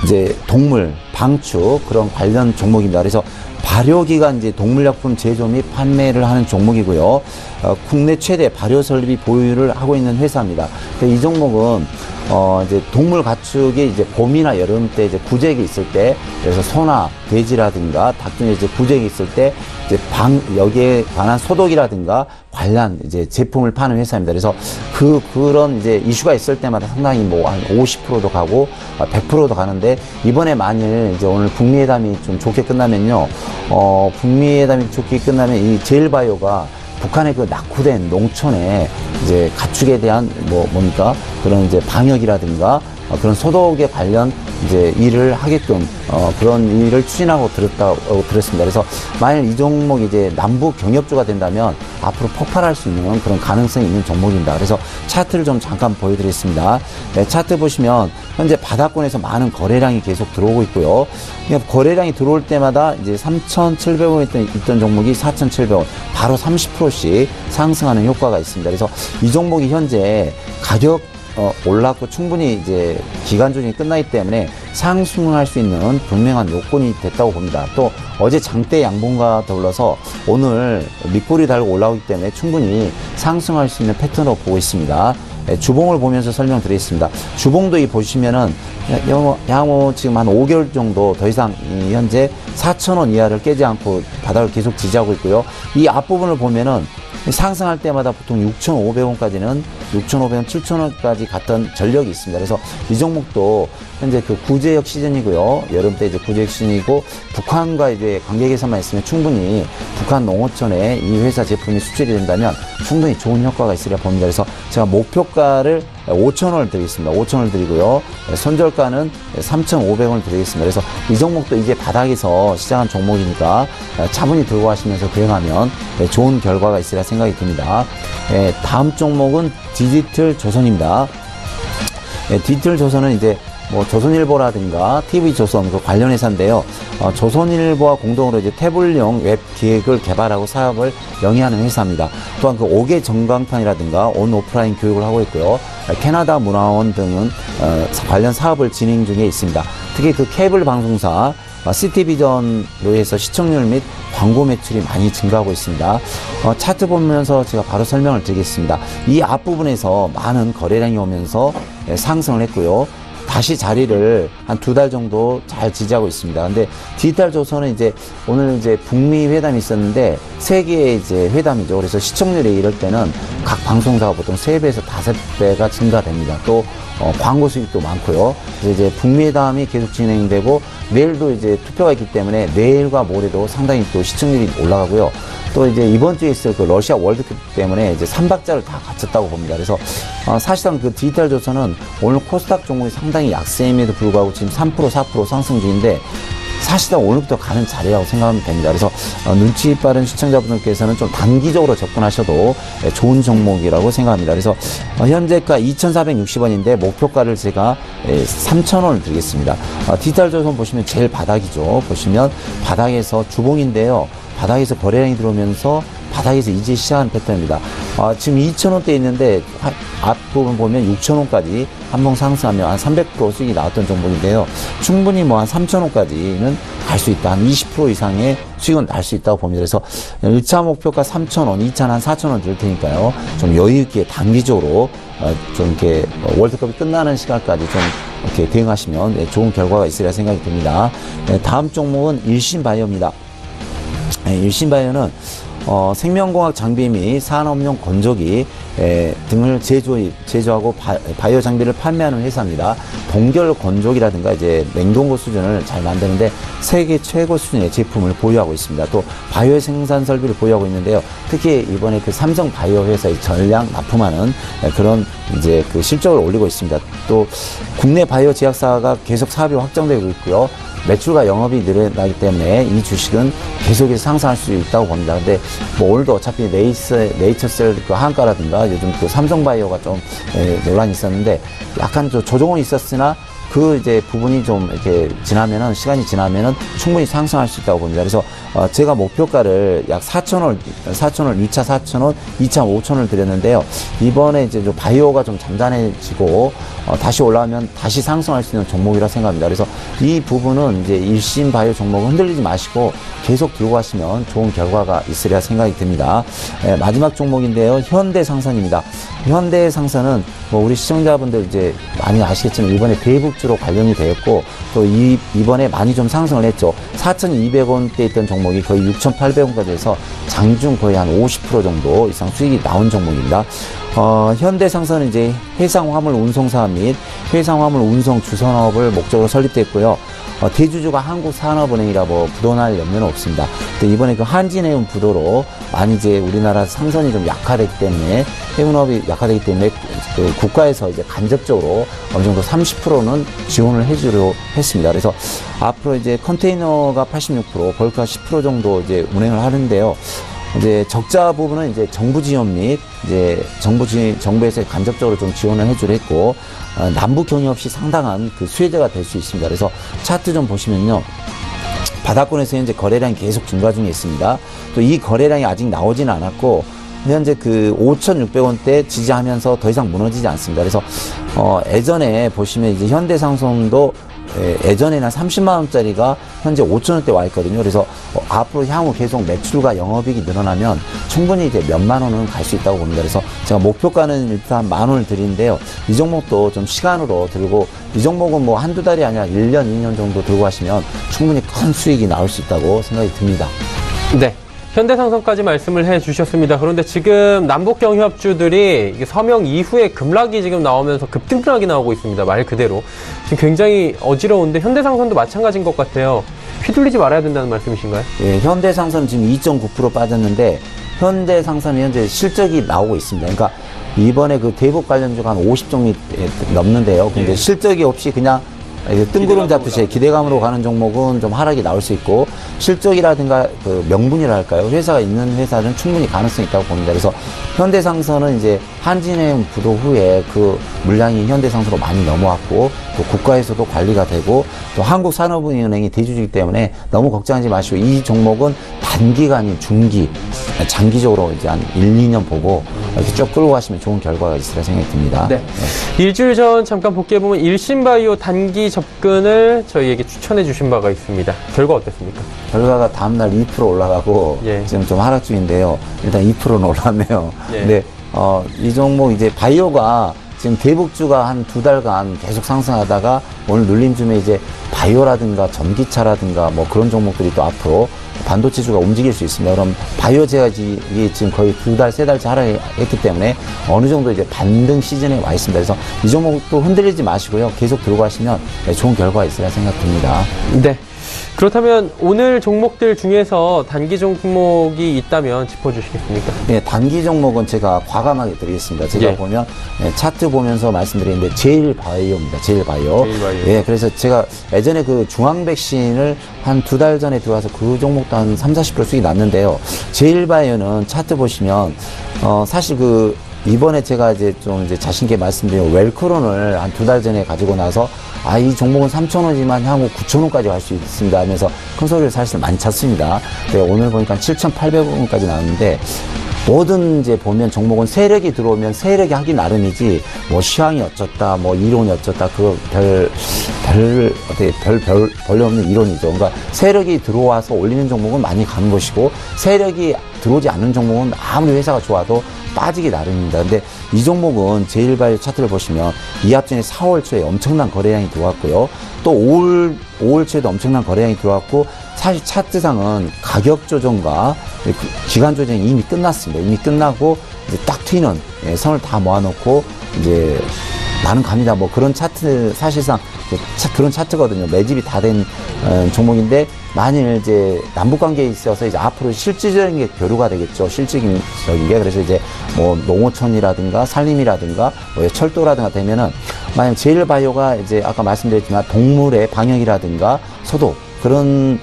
이제 동물, 방축 그런 관련 종목입니다. 그래서 발효기관 이제 동물약품 제조 및 판매를 하는 종목이고요. 국내 최대 발효 설비 보유를 하고 있는 회사입니다. 이 종목은 이제 동물 가축이 이제 봄이나 여름 때 이제 구제기 있을 때, 그래서 소나 돼지라든가 닭 중에 이제 구제기 있을 때 이제 여기에 관한 소독이라든가 관련 이제 제품을 파는 회사입니다. 그래서 그런 이제 이슈가 있을 때마다 상당히 뭐 한 50%도 가고 100%도 가는데, 이번에 만일 이제 오늘 북미회담이 좀 좋게 끝나면요, 북미회담이 좋게 끝나면 이 제일바이오가 북한의 그 낙후된 농촌에 이제 가축에 대한 뭡니까 그런 이제 방역이라든가 그런 소독에 관련 이제 일을 하게끔 그런 일을 추진하고 들었습니다. 그래서 만일 이 종목이 이제 남북 경협주가 된다면 앞으로 폭발할 수 있는 그런 가능성이 있는 종목입니다. 그래서 차트를 좀 잠깐 보여드리겠습니다. 네, 차트 보시면 현재 바닥권에서 많은 거래량이 계속 들어오고 있고요. 거래량이 들어올 때마다 이제 3,700원 있던 종목이 4,700원, 바로 30%씩 상승하는 효과가 있습니다. 그래서 이 종목이 현재 가격 올랐고 충분히 이제 기간 조정이 끝나기 때문에 상승할 수 있는 분명한 요건이 됐다고 봅니다. 또 어제 장대 양봉과 더불어서 오늘 밑꼬리 달고 올라오기 때문에 충분히 상승할 수 있는 패턴으로 보고 있습니다. 주봉을 보면서 설명드리겠습니다. 주봉도 이 보시면은 향후 지금 한 5개월 정도 더 이상 현재 4,000원 이하를 깨지 않고 바닥을 계속 지지하고 있고요. 이 앞부분을 보면은 상승할 때마다 보통 6,500원까지는 6,500원, 7,000원까지 갔던 전력이 있습니다. 그래서 이 종목도 현재 그 구제역 시즌이고요. 여름 때 이제 구제역 시즌이고 북한과 이제 관계 개선만 있으면 충분히 북한 농어촌에 이 회사 제품이 수출이 된다면 충분히 좋은 효과가 있으리라 봅니다. 그래서 제가 목표가를 5,000원을 드리겠습니다. 5,000원을 드리고요. 손절가는 3,500원을 드리겠습니다. 그래서 이 종목도 이제 바닥에서 시작한 종목이니까 차분히 들고 가시면서 대응하면 좋은 결과가 있으리라 생각이 듭니다. 다음 종목은 디지털 조선입니다. 디지털 조선은 이제 뭐 조선일보라든가 TV조선 그 관련 회사인데요. 조선일보와 공동으로 이제 태블용 웹 기획을 개발하고 사업을 영위하는 회사입니다. 또한 그 5개 전광판이라든가 온 오프라인 교육을 하고 있고요. 캐나다 문화원 등은 관련 사업을 진행 중에 있습니다. 특히 그 케이블 방송사 시티비전으로 해서 시청률 및 광고 매출이 많이 증가하고 있습니다. 차트 보면서 제가 바로 설명을 드리겠습니다. 이 앞부분에서 많은 거래량이 오면서 상승을 했고요. 다시 자리를 한 2달 정도 잘 지지하고 있습니다. 근데 디지털 조선은 이제 오늘 이제 북미 회담이 있었는데 3개의 이제 회담이죠. 그래서 시청률이 이럴 때는 각 방송사가 보통 3배에서 5배가 증가됩니다. 또 광고 수익도 많고요. 그래서 이제 북미 회담이 계속 진행되고 내일도 이제 투표가 있기 때문에 내일과 모레도 상당히 또 시청률이 올라가고요. 또 이제 이번 주에 있을 그 러시아 월드컵 때문에 이제 3박자를 다 갖췄다고 봅니다. 그래서 사실상 그 디지털 조선은 오늘 코스닥 종목이 상당히 약세임에도 불구하고 지금 3%, 4% 상승 중인데 사실상 오늘부터 가는 자리라고 생각하면 됩니다. 그래서 눈치 빠른 시청자분들께서는 좀 단기적으로 접근하셔도 좋은 종목이라고 생각합니다. 그래서 현재가 2,460원인데 목표가를 제가 3,000원을 드리겠습니다. 디지털 조선 보시면 제일 바닥이죠. 보시면 바닥에서 주봉인데요. 바닥에서 거래량이 들어오면서 바닥에서 이제 시작한 패턴입니다. 지금 2,000원대 있는데 앞부분 보면 6,000원까지 한번 상승하면 한 300% 수익이 나왔던 종목인데요. 충분히 뭐 한 3,000원까지는 갈 수 있다. 한 20% 이상의 수익은 날 수 있다고 봅니다. 그래서 1차 목표가 3,000원, 2차는 한 4,000원 줄 테니까요. 좀 여유있게 단기적으로 좀 이렇게 월드컵이 끝나는 시간까지 좀 이렇게 대응하시면 좋은 결과가 있으리라 생각이 듭니다. 다음 종목은 일신바이오입니다. 일신바이오는 생명공학 장비 및 산업용 건조기 등을 제조하고 바이오 장비를 판매하는 회사입니다. 동결 건조기라든가 이제 냉동고 수준을 잘 만드는데 세계 최고 수준의 제품을 보유하고 있습니다. 또 바이오 생산 설비를 보유하고 있는데요. 특히 이번에 그 삼성 바이오 회사의 전량 납품하는 그런 이제 그 실적을 올리고 있습니다. 또 국내 바이오 제약사가 계속 사업이 확장되고 있고요. 매출과 영업이 늘어나기 때문에 이 주식은 계속해서 상승할 수 있다고 봅니다. 근데 뭐 오늘도 어차피 네이처셀 그 한가라든가 요즘 그 삼성바이오가 좀 논란이 있었는데 약간 조정은 있었으나 그 이제 부분이 좀 이렇게 지나면은 시간이 지나면은 충분히 상승할 수 있다고 봅니다. 그래서 제가 목표가를 약 4,000원, 2차 4,000원, 2차 5,000원을 드렸는데요. 이번에 이제 좀 바이오가 좀 잠잠해지고 다시 올라오면 다시 상승할 수 있는 종목이라 생각합니다. 그래서 이 부분은 이제 일신 바이오 종목을 흔들리지 마시고 계속 들고 가시면 좋은 결과가 있으리라 생각이 듭니다. 마지막 종목인데요. 현대상선입니다. 현대상선은 뭐 우리 시청자분들 이제 많이 아시겠지만 이번에 대북주로 관련이 되었고 또 이번에 많이 좀 상승을 했죠. 4,200원대 있던 종목이 거의 6,800원까지 해서 장중 거의 한 50% 정도 이상 수익이 나온 종목입니다. 현대상선은 이제 해상화물 운송사업 및 해상화물 운송 주선업을 목적으로 설립됐고요. 대주주가 한국산업은행이라 뭐 부도날 염려는 없습니다. 근데 이번에 그 한진해운 부도로 많이 이제 우리나라 상선이 좀 약화되기 때문에 해운업이 약화되기 때문에 그 국가에서 이제 간접적으로 어느 정도 30%는 지원을 해주려 했습니다. 그래서 앞으로 이제 컨테이너가 86%, 벌크가 10% 정도 이제 운행을 하는데요. 이제 적자 부분은 이제 정부 지원 및 이제 정부에서 간접적으로 좀 지원을 해주려 했고 남북 경위 없이 상당한 그 수혜자가 될 수 있습니다. 그래서 차트 좀 보시면요. 바닥권에서 현재 거래량이 계속 증가 중에 있습니다. 또 이 거래량이 아직 나오지는 않았고 현재 그 5,600원대 지지하면서 더 이상 무너지지 않습니다. 그래서 예전에 보시면 이제 현대상선도 예전에는 30만원짜리가 현재 5,000원대 와 있거든요. 그래서 앞으로 향후 계속 매출과 영업이익이 늘어나면 충분히 이제 몇만 원은 갈 수 있다고 봅니다. 그래서 제가 제가 목표가는 일단 10,000원을 드리는데요. 이 종목도 좀 시간으로 들고 이 종목은 뭐 한두 달이 아니라 1년, 2년 정도 들고 하시면 충분히 큰 수익이 나올 수 있다고 생각이 듭니다. 네. 현대상선까지 말씀을 해 주셨습니다. 그런데 지금 남북경협주들이 이게 서명 이후에 급락이 지금 나오면서 급등락이 나오고 있습니다. 말 그대로. 지금 굉장히 어지러운데 현대상선도 마찬가지인 것 같아요. 휘둘리지 말아야 된다는 말씀이신가요? 예, 현대상선 지금 2.9% 빠졌는데 현대상선이 현재 실적이 나오고 있습니다. 그러니까 이번에 그 대북 관련주가 한 50종이 넘는데요. 근데 실적이 없이 그냥 뜬구름 잡듯이 기대감으로 가는 종목은 좀 하락이 나올 수 있고 실적이라든가 그 명분이랄까요? 회사가 있는 회사는 충분히 가능성이 있다고 봅니다. 그래서 현대상선은 이제 한진해운 부도 후에 그 물량이 현대상선으로 많이 넘어왔고 또 국가에서도 관리가 되고 또 한국산업은행이 대주주이기 때문에 너무 걱정하지 마시고 이 종목은 단기간이 중기, 장기적으로 이제 한 1, 2년 보고 이렇게 쭉 끌고 가시면 좋은 결과가 있으리라 생각이 듭니다. 네. 일주일 전 잠깐 복귀해보면 일신바이오 단기 접근을 저희에게 추천해 주신 바가 있습니다. 결과 어땠습니까? 결과가 다음날 2% 올라가고 예. 지금 좀 하락 중인데요. 일단 2%는 올랐네요. 예. 근데 이 종목 이제 바이오가 지금 대북주가 한 2달간 계속 상승하다가 오늘 눌림쯤에 이제 바이오라든가 전기차라든가 뭐 그런 종목들이 또 앞으로 반도체주가 움직일 수 있습니다. 그럼 바이오 제약이 지금 거의 2달, 3달째 하락했기 때문에 어느 정도 이제 반등 시즌에 와 있습니다. 그래서 이 종목도 흔들리지 마시고요. 계속 들고 가시면 좋은 결과가 있으리라 생각됩니다. 네. 그렇다면 오늘 종목들 중에서 단기 종목이 있다면 짚어주시겠습니까? 네, 단기 종목은 제가 과감하게 드리겠습니다. 제가 예. 보면 차트 보면서 말씀드리는데 제일바이오입니다. 제일바이오. 제일바이오. 예, 그래서 제가 예전에 그 중앙백신을 한 2달 전에 들어와서 그 종목도 한 30-40% 수익이 났는데요. 제일바이오는 차트 보시면 사실 그 이번에 제가 이제 좀 이제 자신있게 말씀드린 웰크론을 한 2달 전에 가지고 나서 이 종목은 3,000원이지만 향후 9,000원까지 갈 수 있습니다 하면서 큰 소리를 사실 많이 쳤습니다. 네, 오늘 보니까 7,800원까지 나왔는데 뭐든 이제 보면 종목은 세력이 들어오면 세력이 하기 나름이지 뭐 시황이 어쩌다 뭐 이론이 어쩌다 그거 별 없는 이론이죠. 그러니까 세력이 들어와서 올리는 종목은 많이 가는 것이고 세력이 들어오지 않는 종목은 아무리 회사가 좋아도 빠지기 나름입니다. 근데 이 종목은 제일바이오 차트를 보시면 이합 전에 4월 초에 엄청난 거래량이 들어왔고요. 또 5월 초에도 엄청난 거래량이 들어왔고 사실 차트상은 가격 조정과 기간 조정이 이미 끝났습니다. 이미 끝나고 이제 딱 튀는 선을 다 모아놓고 이제 나는 갑니다. 뭐 그런 차트 사실상 그런 차트거든요. 매집이 다 된 종목인데 만일 이제 남북 관계에 있어서 이제 앞으로 실질적인 게 교류가 되겠죠. 실질적인 게 그래서 이제 뭐 농어촌이라든가 산림이라든가 뭐 철도라든가 되면은 만약 제일바이오가 이제 아까 말씀드렸지만 동물의 방역이라든가 소독 그런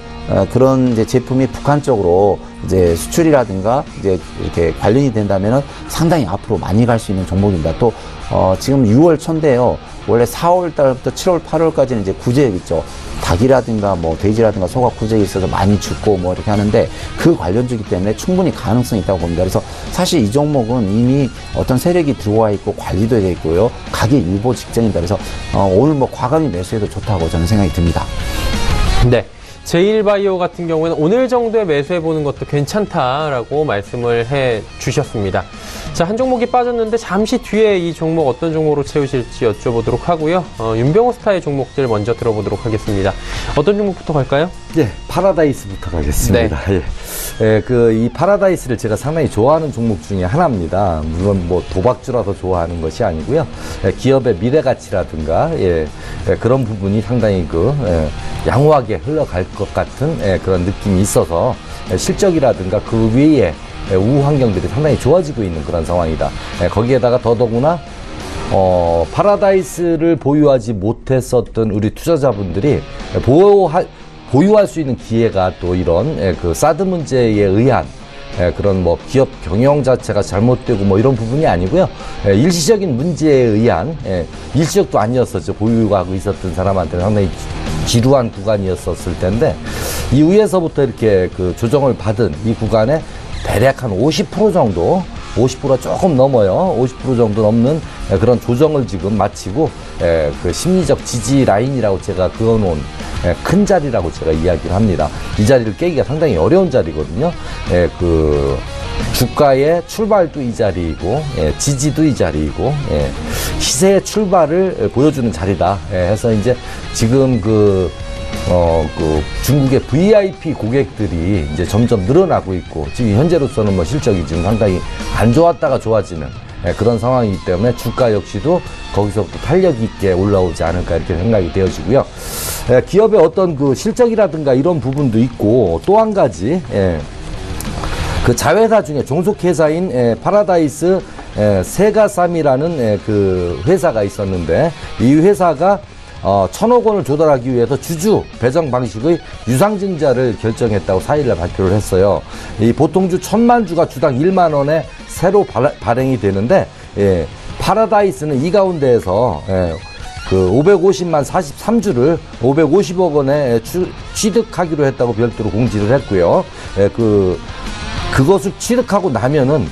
이제 제품이 북한 쪽으로 이제 수출이라든가 이제 이렇게 관련이 된다면은 상당히 앞으로 많이 갈 수 있는 종목입니다. 또 지금 6월 초인데요. 원래 4월 달부터 7월, 8월까지는 이제 구제액 있죠. 닭이라든가 뭐 돼지라든가 소가 구제액이 있어서 많이 죽고 뭐 이렇게 하는데 그 관련주기 때문에 충분히 가능성이 있다고 봅니다. 그래서 사실 이 종목은 이미 어떤 세력이 들어와 있고 관리도 되어 있고요. 가격 일보 직전입니다. 그래서 오늘 뭐 과감히 매수해도 좋다고 저는 생각이 듭니다. 네. 제일바이오 같은 경우에는 오늘 정도에 매수해보는 것도 괜찮다라고 말씀을 해 주셨습니다. 자, 한 종목이 빠졌는데 잠시 뒤에 이 종목 어떤 종목으로 채우실지 여쭤보도록 하고요. 윤병호 스타의 종목들 먼저 들어보도록 하겠습니다. 어떤 종목부터 갈까요? 예, 파라다이스부터 가겠습니다. 네. 예, 이 파라다이스를 제가 상당히 좋아하는 종목 중에 하나입니다. 물론 뭐 도박주라서 좋아하는 것이 아니고요. 기업의 미래 가치라든가, 그런 부분이 상당히 양호하게 흘러갈 것 같은 그런 느낌이 있어서 실적이라든가 그 위에 우후 환경들이 상당히 좋아지고 있는 그런 상황이다. 거기에다가 더더구나 파라다이스를 보유하지 못했었던 우리 투자자분들이 보유할 수 있는 기회가 또 이런 그 사드 문제에 의한 그런 뭐 기업 경영 자체가 잘못되고 뭐 이런 부분이 아니고요. 일시적인 문제에 의한 일시적도 아니었었죠. 보유하고 있었던 사람한테는 상당히 지루한 구간이었었을 텐데 이후에서부터 이렇게 그 조정을 받은 이 구간에 대략 한 50% 정도 50%가 조금 넘어요. 50% 정도 넘는 그런 조정을 지금 마치고 그 심리적 지지 라인이라고 제가 그어놓은 큰 자리라고 제가 이야기를 합니다. 이 자리를 깨기가 상당히 어려운 자리거든요. 주가의 출발도 이 자리이고, 지지도 이 자리이고, 시세의 출발을 보여주는 자리다. 해서 이제 지금 그 중국의 VIP 고객들이 이제 점점 늘어나고 있고, 지금 현재로서는 뭐 실적이 지금 상당히 안 좋았다가 좋아지는 그런 상황이기 때문에 주가 역시도 거기서부터 탄력 있게 올라오지 않을까 이렇게 생각이 되어지고요. 기업의 어떤 그 실적이라든가 이런 부분도 있고, 또 한 가지, 그 자회사 중에 종속회사인 파라다이스 세가삼이라는 그 회사가 있었는데, 이 회사가 1,000억 원을 조달하기 위해서 주주 배정 방식의 유상증자를 결정했다고 4일날 발표를 했어요. 이 보통주 1,000만 주가 주당 1만 원에 새로 발행이 되는데, 파라다이스는 이 가운데에서 그 550만 43주를 550억 원에 취득하기로 했다고 별도로 공지를 했고요. 그것을 취득하고 나면은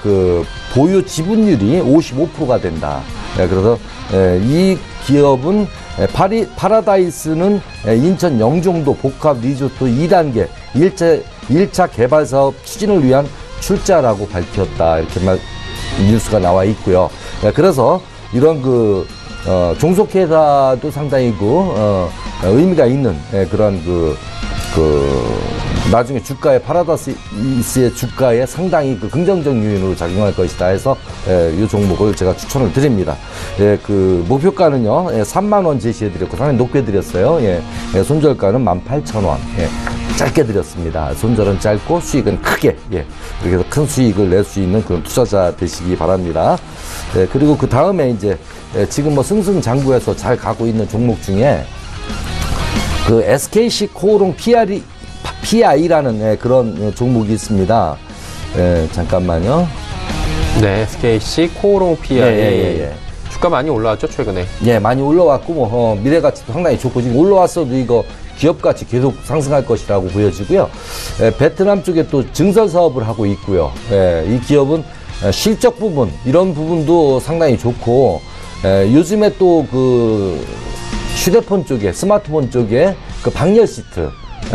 그 보유 지분율이 55%가 된다. 그래서 이 기업은 파라다이스는 인천 영종도 복합 리조트 2단계 1차 개발 사업 추진을 위한 출자라고 밝혔다. 이렇게 뉴스가 나와 있고요. 그래서 이런 그 종속회사도 상당히 의미가 있는 그런 나중에 주가에 파라다이스의 주가에 상당히 그 긍정적 요인으로 작용할 것이다 해서 이 종목을 제가 추천을 드립니다. 그 목표가는요 3만 원 제시해드렸고 상당히 높게 드렸어요. 손절가는 18,000원. 짧게 드렸습니다. 손절은 짧고 수익은 크게, 그렇게 해서 큰 수익을 낼 수 있는 그런 투자자 되시기 바랍니다. 그리고 그 다음에 이제 지금 뭐 승승장구해서 잘 가고 있는 종목 중에 그 SKC 코오롱 PI라는 그런 종목이 있습니다. 잠깐만요. 네, SKC 코오롱 PI. 주가 많이 올라왔죠, 최근에? 많이 올라왔고, 미래가치도 상당히 좋고, 지금 올라왔어도 이거 기업가치 계속 상승할 것이라고 보여지고요. 베트남 쪽에 또 증설 사업을 하고 있고요. 이 기업은 실적 부분, 이런 부분도 상당히 좋고, 요즘에 또 그 휴대폰 쪽에, 스마트폰 쪽에 그 방열 시트,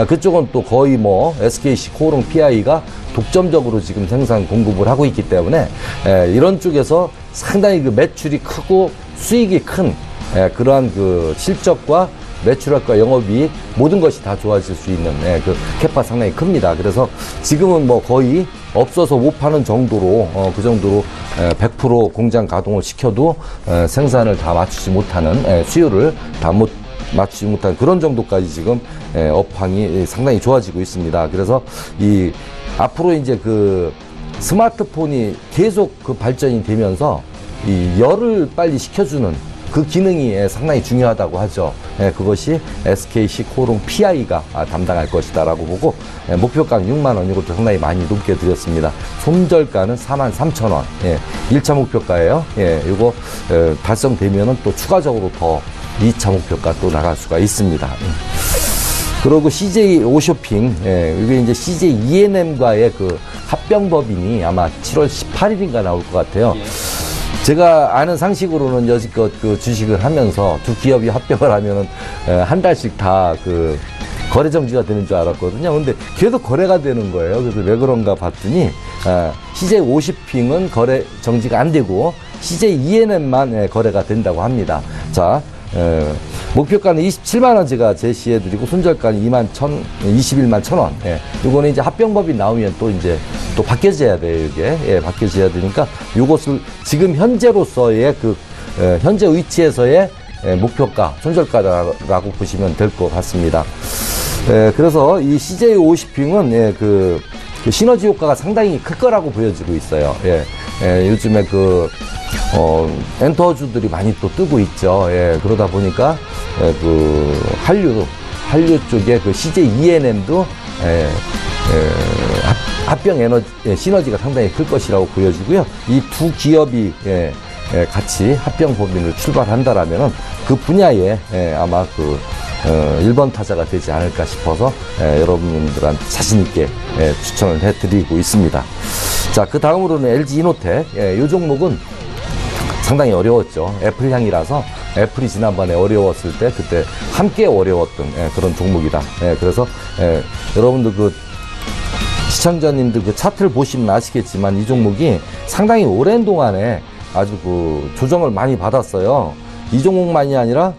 그쪽은 또 거의 뭐 SKC 코오롱 PI가 독점적으로 지금 생산 공급을 하고 있기 때문에 이런 쪽에서 상당히 그 매출이 크고 수익이 큰 그러한 그 실적과 매출액과 영업이익 모든 것이 다 좋아질 수 있는 그 캐파 상당히 큽니다. 그래서 지금은 뭐 거의 없어서 못 파는 정도로 그 정도로 100% 공장 가동을 시켜도 생산을 다 맞추지 못하는 수요를 다 못 맞추지 못한 그런 정도까지 지금 업황이 상당히 좋아지고 있습니다. 그래서 이 앞으로 이제 그 스마트폰이 계속 그 발전이 되면서 이 열을 빨리 식혀주는 그 기능이 상당히 중요하다고 하죠. 그것이 SKC 코오롱 PI가 담당할 것이다라고 보고 목표가는 6만 원, 이것도 상당히 많이 높게 드렸습니다. 손절가는 43,000원. 1차 목표가예요. 이거 달성되면은 또 추가적으로 더 2차 목표가 또 나갈 수가 있습니다. 그리고 CJ 오쇼핑, 이게 이제 CJ ENM과의 그 합병법인이 아마 7월 18일인가 나올 것 같아요. 제가 아는 상식으로는 여지껏 그 주식을 하면서 두 기업이 합병을 하면은 한 달씩 다 그 거래 정지가 되는 줄 알았거든요. 근데 계속 거래가 되는 거예요. 그래서 왜 그런가 봤더니 CJ 오쇼핑은 거래 정지가 안 되고 CJ ENM만 거래가 된다고 합니다. 자, 목표가는 27만 원 제가 제시해드리고 손절가는 21만 1,000원. 요거는 이제 합병법이 나오면 또 이제 또 바뀌어져야 돼요, 이게. 바뀌어져야 되니까 요것을 지금 현재로서의 그 현재 위치에서의 목표가, 손절가라고 보시면 될 것 같습니다. 그래서 이 CJ 오쇼핑은 그 시너지 효과가 상당히 클 거라고 보여지고 있어요. 요즘에 엔터주들이 많이 또 뜨고 있죠. 그러다 보니까 그 한류 쪽에 그 CJ ENM도 합병 에너지 시너지가 상당히 클 것이라고 보여지고요. 이 두 기업이 같이 합병 법인을 출발한다라면은 그 분야에 아마 그 1번 타자가 되지 않을까 싶어서 여러분들한테 자신있게 추천을 해드리고 있습니다. 자, 그 다음으로는 LG 이노텍. 이 종목은 상당히 어려웠죠. 애플 향이라서 애플이 지난번에 어려웠을 때 그때 함께 어려웠던 그런 종목이다. 그래서 여러분들 그 시청자님들 그 차트를 보시면 아시겠지만 이 종목이 상당히 오랜 동안에 아주 그 조정을 많이 받았어요. 이 종목만이 아니라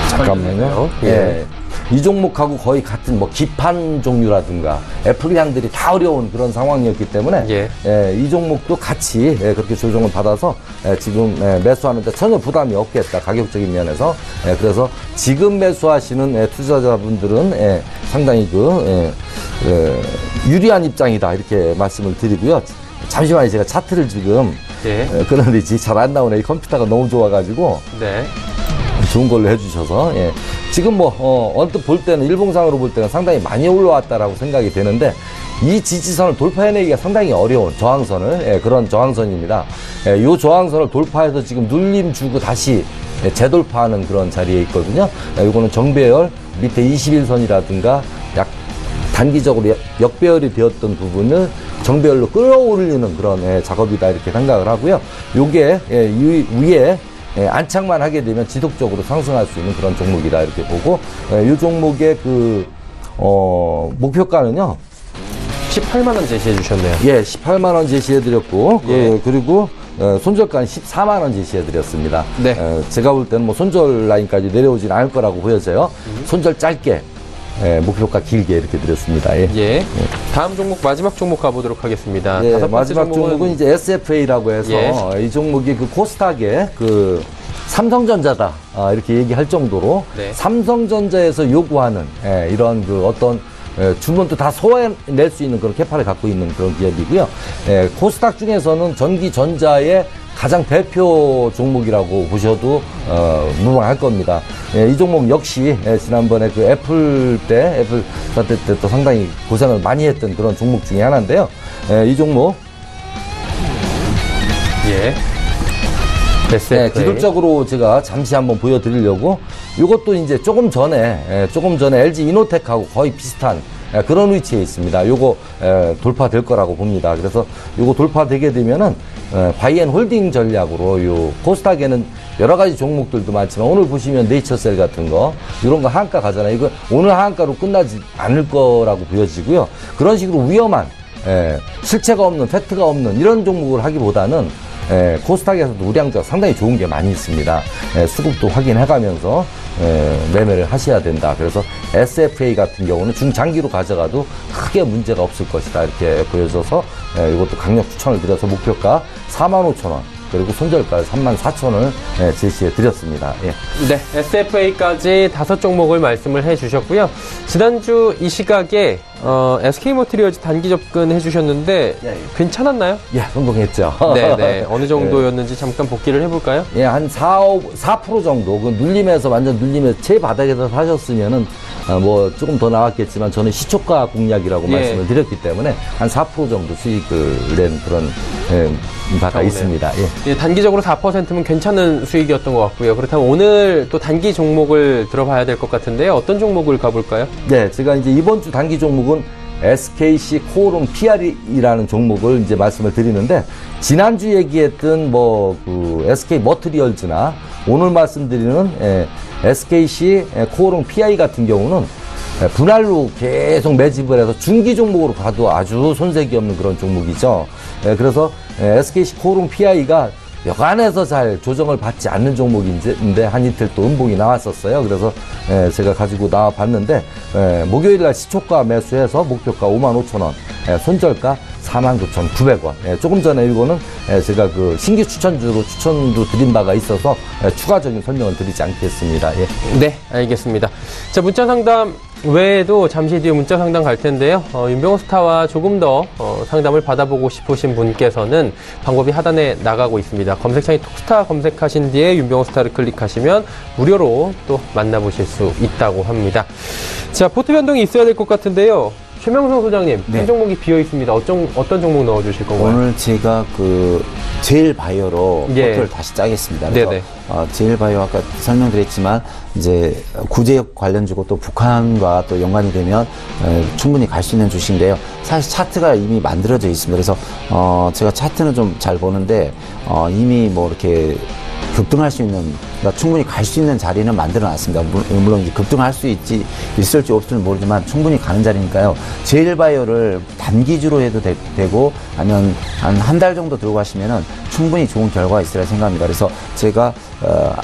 잠깐만요. 예. 이 종목하고 거의 같은 뭐 기판 종류라든가 애플 향들이 다 어려운 그런 상황이었기 때문에 이 종목도 같이 그렇게 조정을 받아서 지금 매수하는데 전혀 부담이 없겠다, 가격적인 면에서. 그래서 지금 매수하시는 투자자분들은 상당히 유리한 입장이다, 이렇게 말씀을 드리고요. 잠시만요, 제가 차트를 지금 그런데 잘 안 나오네. 이 컴퓨터가 너무 좋아가지고. 네. 좋은 걸로 해주셔서. 지금 뭐 언뜻 볼 때는, 일봉상으로 볼 때는 상당히 많이 올라왔다라고 생각이 되는데, 이 지지선을 돌파해내기가 상당히 어려운 저항선을, 그런 저항선입니다. 이 저항선을 돌파해서 지금 눌림 주고 다시 재돌파하는 그런 자리에 있거든요. 이거는 정배열 밑에 21선이라든가 약 단기적으로 역배열이 되었던 부분을 정배열로 끌어올리는 그런 작업이다, 이렇게 생각을 하고요. 요게 위에 안착만 하게 되면 지속적으로 상승할 수 있는 그런 종목이다, 이렇게 보고, 이 종목의 목표가는요. 18만원 제시해 주셨네요. 18만원 제시해 드렸고, 그리고 손절가는 14만원 제시해 드렸습니다. 네. 제가 볼 때는 뭐 손절 라인까지 내려오진 않을 거라고 보여져요. 손절 짧게, 목표가 길게 이렇게 드렸습니다. 다음 종목, 마지막 종목 가보도록 하겠습니다. 마지막 종목은 이제 SFA라고 해서 이 종목이 그 코스닥의 그 삼성전자다, 이렇게 얘기할 정도로 삼성전자에서 요구하는 이런 그 어떤 주문도 다 소화해낼 수 있는 그런 캐파를 갖고 있는 그런 기업이고요. 코스닥 중에서는 전기전자의 가장 대표 종목이라고 보셔도 무방할 겁니다. 이 종목 역시 지난번에 그 애플 사태 때 또 상당히 고생을 많이 했던 그런 종목 중에 하나인데요. 이 종목 기술적으로 제가 잠시 한번 보여드리려고, 이것도 이제 조금 전에 LG 이노텍하고 거의 비슷한 그런 위치에 있습니다. 요거 돌파될 거라고 봅니다. 그래서 요거 돌파되게 되면은 바이앤홀딩 전략으로 요 코스닥에는 여러 가지 종목들도 많지만, 오늘 보시면 네이처셀 같은 거, 이런 거 하한가 가잖아요. 이거 오늘 하한가로 끝나지 않을 거라고 보여지고요. 그런 식으로 위험한 실체가 없는, 팩트가 없는 이런 종목을 하기보다는 코스닥에서도 우량주가 상당히 좋은 게 많이 있습니다. 수급도 확인해가면서 매매를 하셔야 된다. 그래서 SFA 같은 경우는 중장기로 가져가도 크게 문제가 없을 것이다, 이렇게 보여져서 이것도 강력 추천을 드려서 목표가 45,000원, 그리고 손절가 34,000원을 제시해 드렸습니다. SFA까지 5종목을 말씀을 해 주셨고요. 지난주 이 시각에 SK모티리얼즈 단기 접근해 주셨는데 괜찮았나요? 성공했죠. 어느 정도였는지 잠깐 복기를 해볼까요? 한 4% 정도, 그 눌림에서, 완전 눌림에서 최바닥에서 사셨으면은 뭐 조금 더 나왔겠지만, 저는 시초가 공략이라고 말씀을 드렸기 때문에 한 4% 정도 수익을 낸 그런 바가 있습니다. 단기적으로 4%면 괜찮은 수익이었던 것 같고요. 그렇다면 오늘 또 단기 종목을 들어봐야 될 것 같은데요. 어떤 종목을 가볼까요? 제가 이제 이번 주 단기 종목은 SKC 코오롱 PR이라는 종목을 이제 말씀을 드리는데, 지난주 얘기했던 그 SK 머티리얼즈나 오늘 말씀드리는 SKC 코오롱 PI 같은 경우는 분할로 계속 매집을 해서 중기 종목으로 가도 아주 손색이 없는 그런 종목이죠. 그래서 SKC 코오롱 PI가 여간해서 잘 조정을 받지 않는 종목인데 한 이틀 또 음봉이 나왔었어요. 그래서 제가 가지고 나와 봤는데, 목요일날 시초가 매수해서 목표가 55,000원, 손절가 49,900원. 조금 전에 이거는 제가 그 신규 추천주로 추천도 드린 바가 있어서 추가적인 설명을 드리지 않겠습니다. 알겠습니다. 자, 문자 상담 외에도 잠시 뒤에 문자 상담 갈 텐데요. 윤병호 스타와 조금 더 상담을 받아보고 싶으신 분께서는 방법이 하단에 나가고 있습니다. 검색창에 톡스타 검색하신 뒤에 윤병호 스타를 클릭하시면 무료로 또 만나보실 수 있다고 합니다. 자, 포트 변동이 있어야 될 것 같은데요. 최명성 소장님, 한 종목이 비어 있습니다. 어떤 종목 넣어주실 건가요? 오늘 제가 그 제일 바이오로 포트를 다시 짜겠습니다. 그래서 제일 바이오 아까 설명드렸지만 이제 구제역 관련주고 또 북한과 또 연관이 되면 충분히 갈 수 있는 주식인데요. 사실 차트가 이미 만들어져 있습니다. 그래서 제가 차트는 좀 잘 보는데 이미 뭐 이렇게 급등할 수 있는, 그러니까 충분히 갈 수 있는 자리는 만들어 놨습니다. 물론 이제 급등할 수 있을지 없을지 모르지만 충분히 가는 자리니까요. 제일바이오를 단기주로 해도 되고 아니면 한 달 정도 들고 가시면은 충분히 좋은 결과가 있으리라 생각합니다. 그래서 제가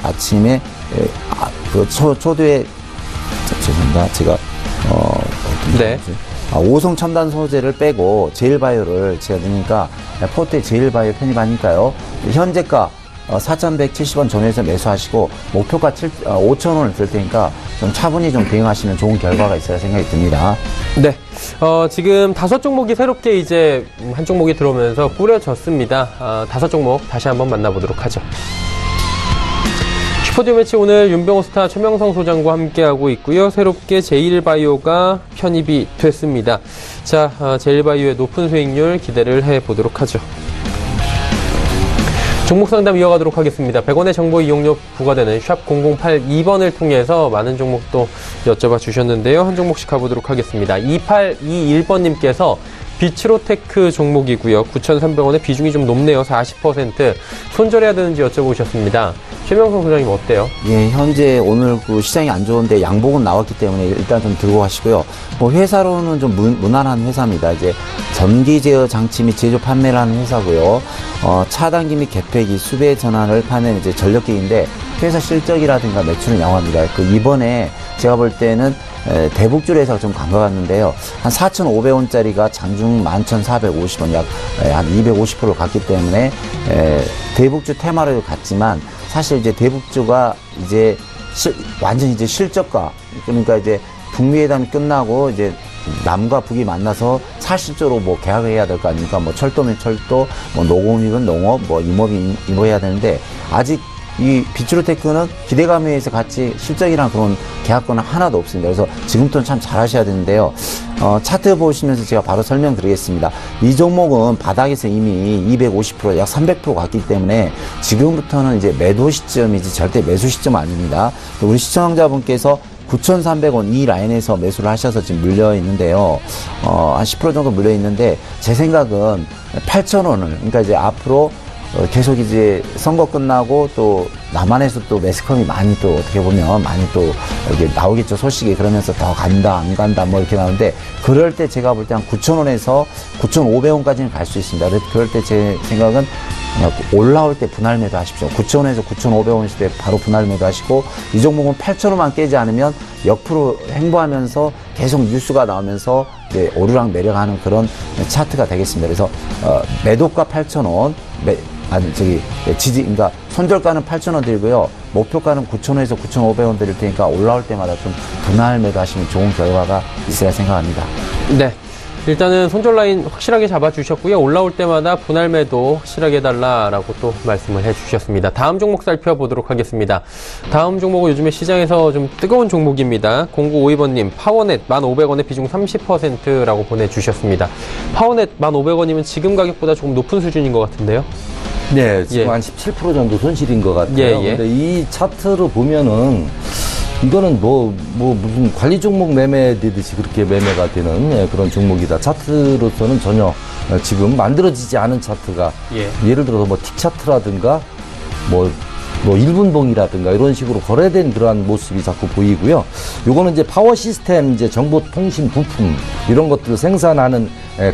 아침에 그 초두에 죄송합니다. 제가 네. 오성 첨단 소재를 빼고 제일바이오를 제가 넣으니까 포트에 제일바이오 편입하니까요. 현재가 4,170원 전후에서 매수하시고 목표가 5,000원을 들 테니까 좀 차분히 좀 대응하시면 좋은 결과가 있어야 생각이 듭니다. 네. 지금 5종목이 새롭게 이제 한 종목이 들어오면서 꾸려졌습니다. 5종목 다시 한번 만나보도록 하죠. 슈퍼듀오 매치 오늘 윤병호 스타 최명성 소장과 함께하고 있고요. 새롭게 제일바이오가 편입이 됐습니다. 자, 제일바이오의 높은 수익률 기대를 해보도록 하죠. 종목 상담 이어가도록 하겠습니다. 100원의 정보 이용료 부과되는 샵 0082번을 통해서 많은 종목도 여쭤봐 주셨는데요. 한 종목씩 가보도록 하겠습니다. 2821번님께서 비츠로테크 종목이고요. 9,300원의 비중이 좀 높네요. 40%. 손절해야 되는지 여쭤보셨습니다. 최명성 소장님 어때요? 예, 현재 오늘 그 시장이 안 좋은데 양복은 나왔기 때문에 일단 좀 들고 가시고요. 뭐 회사로는 좀 무난한 회사입니다. 이제 전기 제어 장치 및 제조 판매를 하는 회사고요. 차단기 및 개폐기, 수배 전환을 파는 이제 전력기인데 회사 실적이라든가 매출은 양호합니다. 이번에 제가 볼 때는 대북줄 회사가 좀 간 것 같는데요. 한 4,500원짜리가 장중 11,450원, 약 한 250% 갔기 때문에 대북주 테마로 갔지만 사실 이제 대북주가 이제 완전 이제 실적과, 그러니까 이제 북미회담이 끝나고 이제 남과 북이 만나서 사실적으로 뭐 계약을 해야 될 거 아닙니까? 뭐 철도면 철도, 뭐 농업이면 농업, 뭐 임업이 임업해야 되는데 아직 이 비츠로테크는 기대감에 의해서 같이 실적이랑 그런 계약권은 하나도 없습니다. 그래서 지금부터는 참 잘하셔야 되는데요. 차트 보시면서 제가 바로 설명드리겠습니다. 이 종목은 바닥에서 이미 250%, 약 300% 갔기 때문에 지금부터는 이제 매도 시점이지 절대 매수 시점 아닙니다. 우리 시청자분께서 9,300원 이 라인에서 매수를 하셔서 지금 물려 있는데요. 한 10% 정도 물려 있는데 제 생각은 8,000원을, 그러니까 이제 앞으로 계속 이제 선거 끝나고 또 남한에서 또 매스컴이 많이 또 어떻게 보면 많이 또 이렇게 나오겠죠, 소식이. 그러면서 더 간다 안 간다 뭐 이렇게 나오는데 그럴 때 제가 볼 때 한 9,000원에서 9,500원까지는 갈 수 있습니다. 그럴 때 제 생각은 올라올 때 분할 매도 하십시오. 9,000원에서 9,500원 시대 바로 분할 매도 하시고, 이 종목은 8,000원만 깨지 않으면 역으로 행보하면서 계속 뉴스가 나오면서 이제 오르락 내려가는 그런 차트가 되겠습니다. 그래서 매도가 8,000원, 그러니까 손절가는 8,000원 들고요. 목표가는 9,000원에서 9,500원 드릴 테니까 올라올 때마다 좀 분할 매도 하시면 좋은 결과가 있어야 생각합니다. 네. 일단은 손절 라인 확실하게 잡아주셨고요. 올라올 때마다 분할 매도 확실하게 해달라라고 또 말씀을 해주셨습니다. 다음 종목 살펴보도록 하겠습니다. 다음 종목은 요즘에 시장에서 좀 뜨거운 종목입니다. 0952번님, 파워넷 1,500원에 비중 30%라고 보내주셨습니다. 파워넷 1,500원이면 지금 가격보다 조금 높은 수준인 것 같은데요? 네, 지금 예. 한 17% 정도 손실인 것 같아요. 예, 예. 근데 이 차트를 보면은 이거는 뭐 무슨 관리 종목 매매되듯이 그렇게 매매가 되는 그런 종목이다. 차트로서는 전혀 지금 만들어지지 않은 차트가 예를 들어서 뭐 틱 차트라든가 뭐 1분봉이라든가 이런 식으로 거래된 그러한 모습이 자꾸 보이고요. 요거는 이제 파워 시스템, 이제 정보통신 부품 이런 것들을 생산하는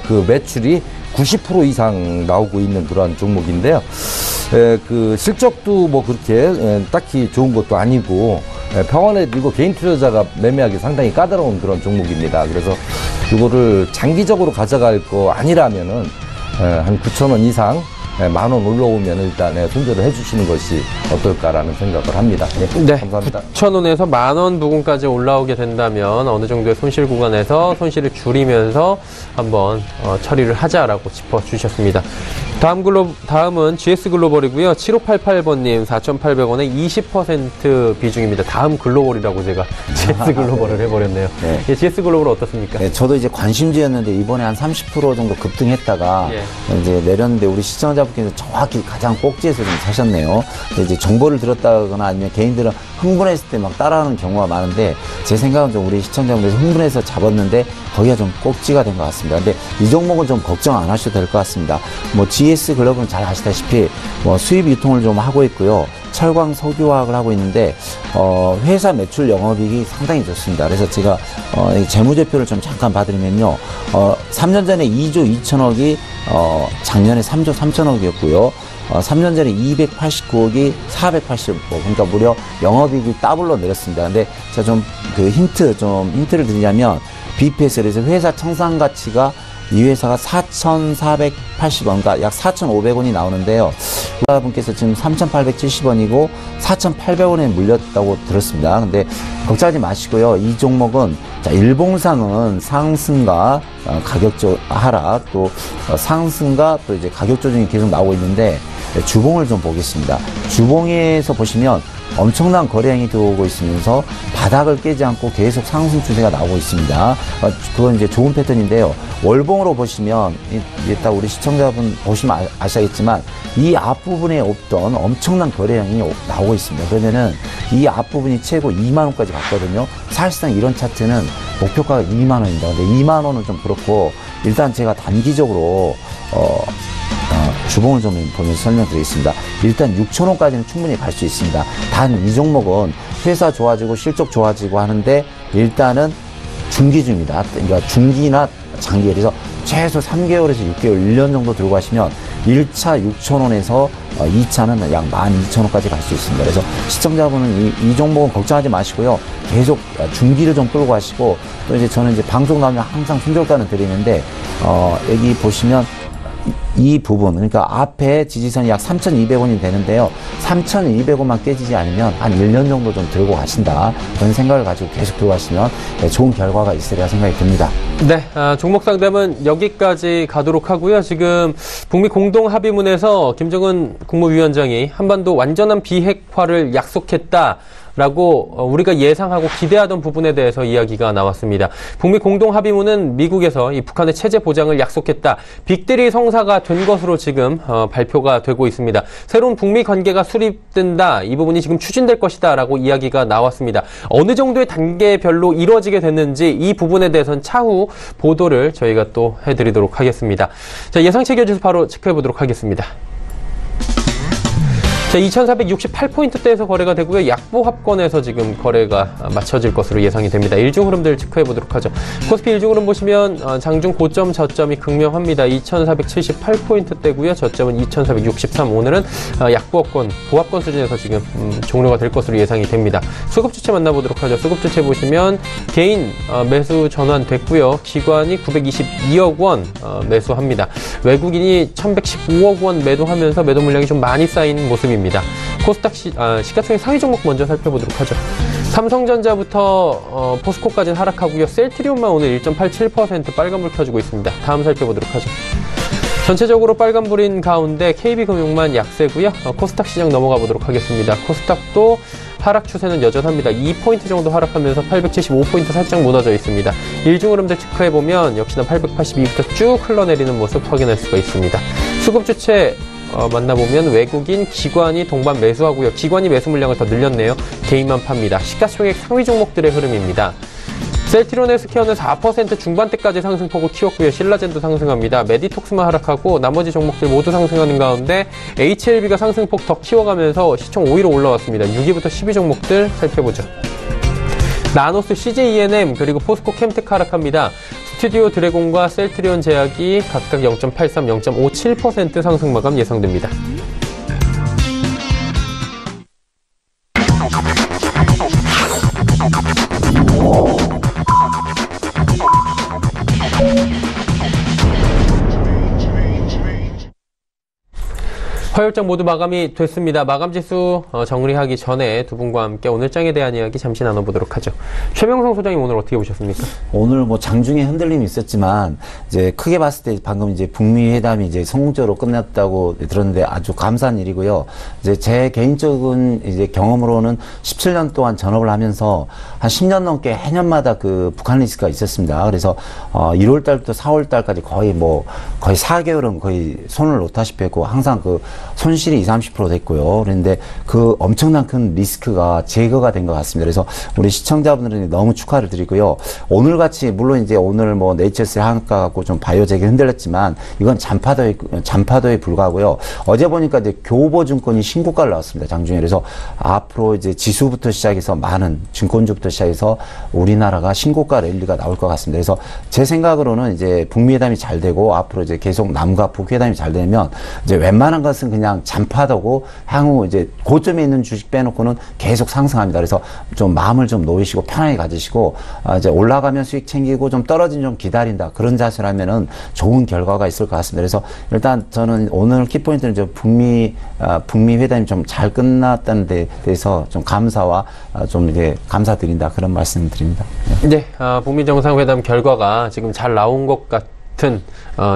그 매출이 90% 이상 나오고 있는 그러한 종목인데요. 그 실적도 뭐 그렇게 딱히 좋은 것도 아니고, 평원에 이거 개인 투자자가 매매하기 상당히 까다로운 그런 종목입니다. 그래서 이거를 장기적으로 가져갈 거 아니라면은 한 9,000원 이상 10,000원 올라오면 일단 손절을 해주시는 것이 어떨까라는 생각을 합니다. 네, 감사합니다. 9,000원에서 10,000원 부근까지 올라오게 된다면 어느 정도의 손실 구간에서 손실을 줄이면서 한번 처리를 하자라고 짚어주셨습니다. 다음은 GS글로벌이고요. 7588번님 4,800원에 20% 비중입니다. 다음 글로벌이라고 제가 GS글로벌을 해버렸네요. 네. 예, GS글로벌 어떻습니까? 네, 저도 이제 관심주였는데 이번에 한 30% 정도 급등했다가 이제 내렸는데 우리 시청자분께서 정확히 가장 꼭지에서 좀 사셨네요. 근데 이제 정보를 들었다거나 아니면 개인들은 흥분했을 때 막 따라하는 경우가 많은데 제 생각은 좀 우리 시청자분께서 흥분해서 잡았는데 거기가 좀 꼭지가 된 것 같습니다. 근데 이 종목은 좀 걱정 안 하셔도 될 것 같습니다. 뭐 GS 글로벌은 잘 아시다시피 뭐 수입 유통을 좀 하고 있고요. 철강 석유화학을 하고 있는데 회사 매출 영업이익이 상당히 좋습니다. 그래서 제가 재무제표를 좀 잠깐 봐드리면요, 3년 전에 2조 2천억이 작년에 3조 3천억이었고요. 3년 전에 289억이 480억, 그러니까 무려 영업이익이 더블로 내렸습니다. 근데 제가 좀 그 힌트를 드리자면, BPS, 그래서 회사 청산가치가 이 회사가 4,480원, 그러니까 약 4,500원이 나오는데요. 분께서 지금 3,870원이고 4,800원에 물렸다고 들었습니다. 근데 걱정하지 마시고요. 이 종목은, 자, 일봉상은 상승과 가격 하락, 또 상승과 또 이제 가격 조정이 계속 나오고 있는데, 주봉을 좀 보겠습니다. 주봉에서 보시면 엄청난 거래량이 들어오고 있으면서 바닥을 깨지 않고 계속 상승 추세가 나오고 있습니다. 그건 이제 좋은 패턴인데요. 월봉으로 보시면, 이게 딱 우리 시청자분 보시면 아시겠지만, 이 앞부분에 없던 엄청난 거래량이 나오고 있습니다. 그러면은 이 앞부분이 최고 2만원까지 갔거든요. 사실상 이런 차트는 목표가가 2만원입니다. 근데 2만원은 좀 그렇고, 일단 제가 단기적으로, 주봉을 좀 보면서 설명드리겠습니다. 일단 6,000원까지는 충분히 갈 수 있습니다. 단 이 종목은 회사 좋아지고 실적 좋아지고 하는데 일단은 중기중이다. 그러니까 중기나 장기, 그래서 최소 3개월에서 6개월, 1년 정도 들고 가시면 1차 6,000원에서 2차는 약 12,000원까지 갈 수 있습니다. 그래서 시청자분은 이 종목은 걱정하지 마시고요. 계속 중기를 좀 끌고 가시고, 또 이제 저는 이제 방송 나오면 항상 손절가는 드리는데, 여기 보시면 이 부분, 그러니까 앞에 지지선이 약 3,200원이 되는데요. 3,200원만 깨지지 않으면 한 1년 정도 좀 들고 가신다, 그런 생각을 가지고 계속 들고 가시면 좋은 결과가 있으리라 생각이 듭니다. 네, 종목 상담은 여기까지 가도록 하고요. 지금 북미 공동합의문에서 김정은 국무위원장이 한반도 완전한 비핵화를 약속했다 라고 우리가 예상하고 기대하던 부분에 대해서 이야기가 나왔습니다. 북미 공동합의문은 미국에서 이 북한의 체제 보장을 약속했다, 빅3 성사가 된 것으로 지금 발표가 되고 있습니다. 새로운 북미 관계가 수립된다, 이 부분이 지금 추진될 것이다 라고 이야기가 나왔습니다. 어느 정도의 단계별로 이루어지게 됐는지 이 부분에 대해서는 차후 보도를 저희가 또 해드리도록 하겠습니다. 자, 예상치 교지수 바로 체크해 보도록 하겠습니다. 자, 2,468포인트대에서 거래가 되고요. 약보합권에서 지금 거래가 맞춰질 것으로 예상이 됩니다. 일중 흐름들 체크해 보도록 하죠. 코스피 일중 흐름 보시면 장중 고점 저점이 극명합니다. 2,478포인트대고요. 저점은 2,463. 오늘은 약보합권, 보합권 수준에서 지금 종료가 될 것으로 예상이 됩니다. 수급 주체 만나보도록 하죠. 수급 주체 보시면 개인 매수 전환됐고요. 기관이 922억 원 매수합니다. 외국인이 1,115억 원 매도하면서 매도 물량이 좀 많이 쌓인 모습입니다. 코스닥 시가총액 상위 종목 먼저 살펴보도록 하죠. 삼성전자부터 포스코까지는 하락하고요. 셀트리온만 오늘 1.87% 빨간불 켜주고 있습니다. 다음 살펴보도록 하죠. 전체적으로 빨간불인 가운데 KB금융만 약세고요. 코스닥 시장 넘어가 보도록 하겠습니다. 코스닥도 하락 추세는 여전합니다. 2포인트 정도 하락하면서 875포인트 살짝 무너져 있습니다. 일중 흐름들 체크해보면 역시나 882부터 쭉 흘러내리는 모습 확인할 수가 있습니다. 수급 주체 만나보면 외국인, 기관이 동반 매수하고요. 기관이 매수 물량을 더 늘렸네요. 개인만 팝니다. 시가총액 상위 종목들의 흐름입니다. 셀트리온 헬스케어는 4% 중반대까지 상승폭을 키웠고요. 신라젠도 상승합니다. 메디톡스만 하락하고 나머지 종목들 모두 상승하는 가운데 HLB가 상승폭 더 키워가면서 시총 5위로 올라왔습니다. 6위부터 10위 종목들 살펴보죠. 나노스, CJENM, 그리고 포스코 캠텍 하락합니다. 스튜디오 드래곤과 셀트리온 제약이 각각 0.83, 0.57% 상승 마감 예상됩니다. 화요일장 모두 마감이 됐습니다. 마감지수 정리하기 전에 두 분과 함께 오늘장에 대한 이야기 잠시 나눠보도록 하죠. 최명성 소장님 오늘 어떻게 보셨습니까? 오늘 뭐 장중에 흔들림이 있었지만 이제 크게 봤을 때 방금 이제 북미 회담이 이제 성공적으로 끝났다고 들었는데 아주 감사한 일이고요. 이제 제 개인적인 이제 경험으로는 17년 동안 전업을 하면서 한 10년 넘게 해년마다 그 북한 리스크가 있었습니다. 그래서 1월 달부터 4월 달까지 거의 4개월은 거의 손을 놓다시피 했고 항상 손실이 20, 30% 됐고요. 그런데 그 엄청난 큰 리스크가 제거가 된 것 같습니다. 그래서 우리 시청자분들은 너무 축하를 드리고요. 오늘같이 물론 이제 오늘 뭐 네이처스 한가 갖고 좀 바이오텍이 흔들렸지만 이건 잔파도에 불과하고요. 어제 보니까 이제 교보증권이 신고가를 나왔습니다. 장중에. 그래서 앞으로 이제 지수부터 시작해서 많은 증권주부터 시작해서 우리나라가 신고가 랠리가 나올 것 같습니다. 그래서 제 생각으로는 이제 북미 회담이 잘 되고 앞으로 이제 계속 남과 북 회담이 잘 되면 이제 웬만한 것은 그냥 잔파도고 향후 이제 고점에 있는 주식 빼놓고는 계속 상승합니다. 그래서 좀 마음을 좀 놓으시고 편하게 가지시고 이제 올라가면 수익 챙기고 좀 떨어지면 좀 기다린다. 그런 자세로 하면은 좋은 결과가 있을 것 같습니다. 그래서 일단 저는 오늘 키포인트는 좀 북미 회담이 좀 잘 끝났다는 데 대해서 좀 감사와 좀 이제 감사드린다. 그런 말씀 드립니다. 네, 북미 정상회담 결과가 지금 잘 나온 것 같은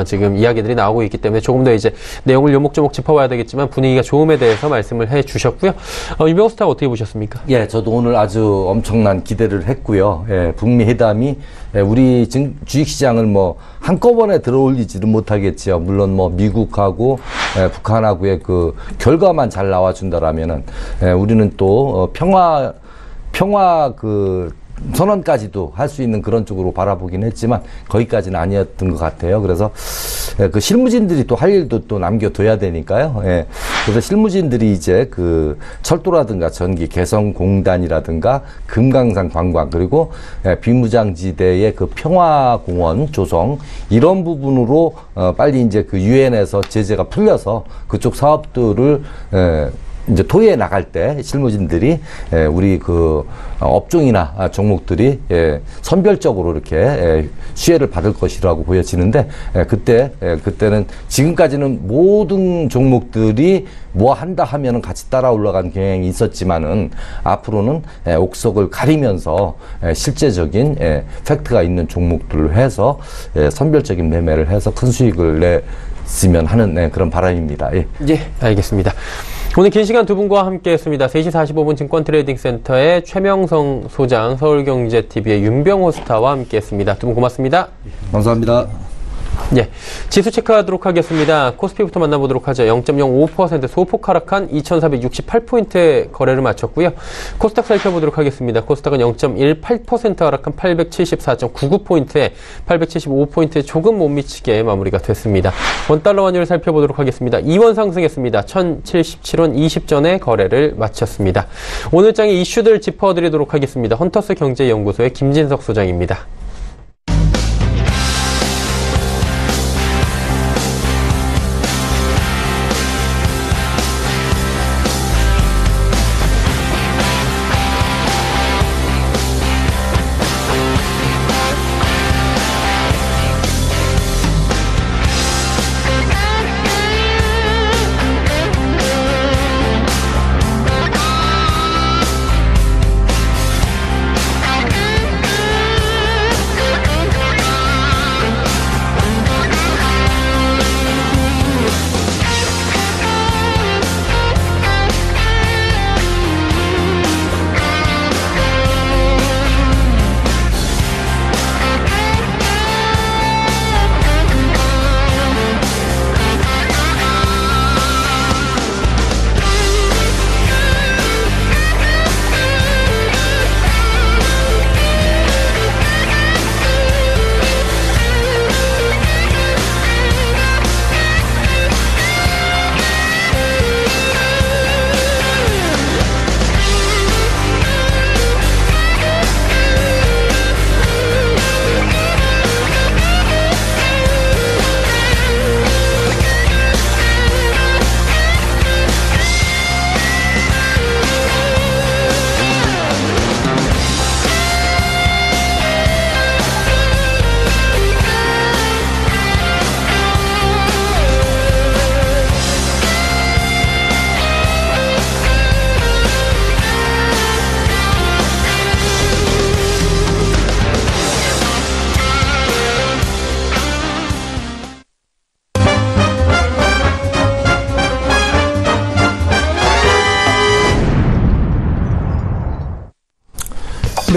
지금 이야기들이 나오고 있기 때문에 조금 더 이제 내용을 요목조목 짚어봐야 되겠지만 분위기가 좋음에 대해서 말씀을 해주셨고요. 유병호 스타 어떻게 보셨습니까? 예, 저도 오늘 아주 엄청난 기대를 했고요. 예, 북미 회담이 우리 주식시장을 뭐 한꺼번에 들어올리지는 못하겠지요. 물론 뭐 미국하고 북한하고의 그 결과만 잘 나와준다라면은 우리는 또 평화 그 선언까지도 할 수 있는 그런 쪽으로 바라보긴 했지만 거기까지는 아니었던 것 같아요. 그래서 그 실무진들이 또 할 일도 또 남겨둬야 되니까요. 예. 그래서 실무진들이 이제 그 철도라든가 전기 개성공단이라든가 금강산 관광 그리고 비무장지대의 그 평화공원 조성 이런 부분으로 빨리 이제 그 유엔에서 제재가 풀려서 그쪽 사업들을 이제 토의에 나갈 때 실무진들이 우리 그 업종이나 종목들이 선별적으로 이렇게 수혜를 받을 것이라고 보여지는데 그때는 지금까지는 모든 종목들이 뭐 한다 하면은 같이 따라 올라간 경향이 있었지만은 앞으로는 옥석을 가리면서 실제적인 팩트가 있는 종목들을 해서 선별적인 매매를 해서 큰 수익을 냈으면 하는 그런 바람입니다. 예, 알겠습니다. 오늘 긴 시간 두 분과 함께 했습니다. 3시 45분 증권트레이딩센터의 최명성 소장, 서울경제TV의 윤병호 스타와 함께 했습니다. 두 분 고맙습니다. 감사합니다. 예, 지수 체크하도록 하겠습니다. 코스피부터 만나보도록 하죠. 0.05% 소폭 하락한 2,468포인트의 거래를 마쳤고요. 코스닥 살펴보도록 하겠습니다. 코스닥은 0.18% 하락한 874.99포인트에 875포인트에 조금 못 미치게 마무리가 됐습니다. 원달러 환율 살펴보도록 하겠습니다. 2원 상승했습니다. 1,077원 20전에 거래를 마쳤습니다. 오늘 장의 이슈들 짚어드리도록 하겠습니다. 헌터스 경제연구소의 김진석 소장입니다.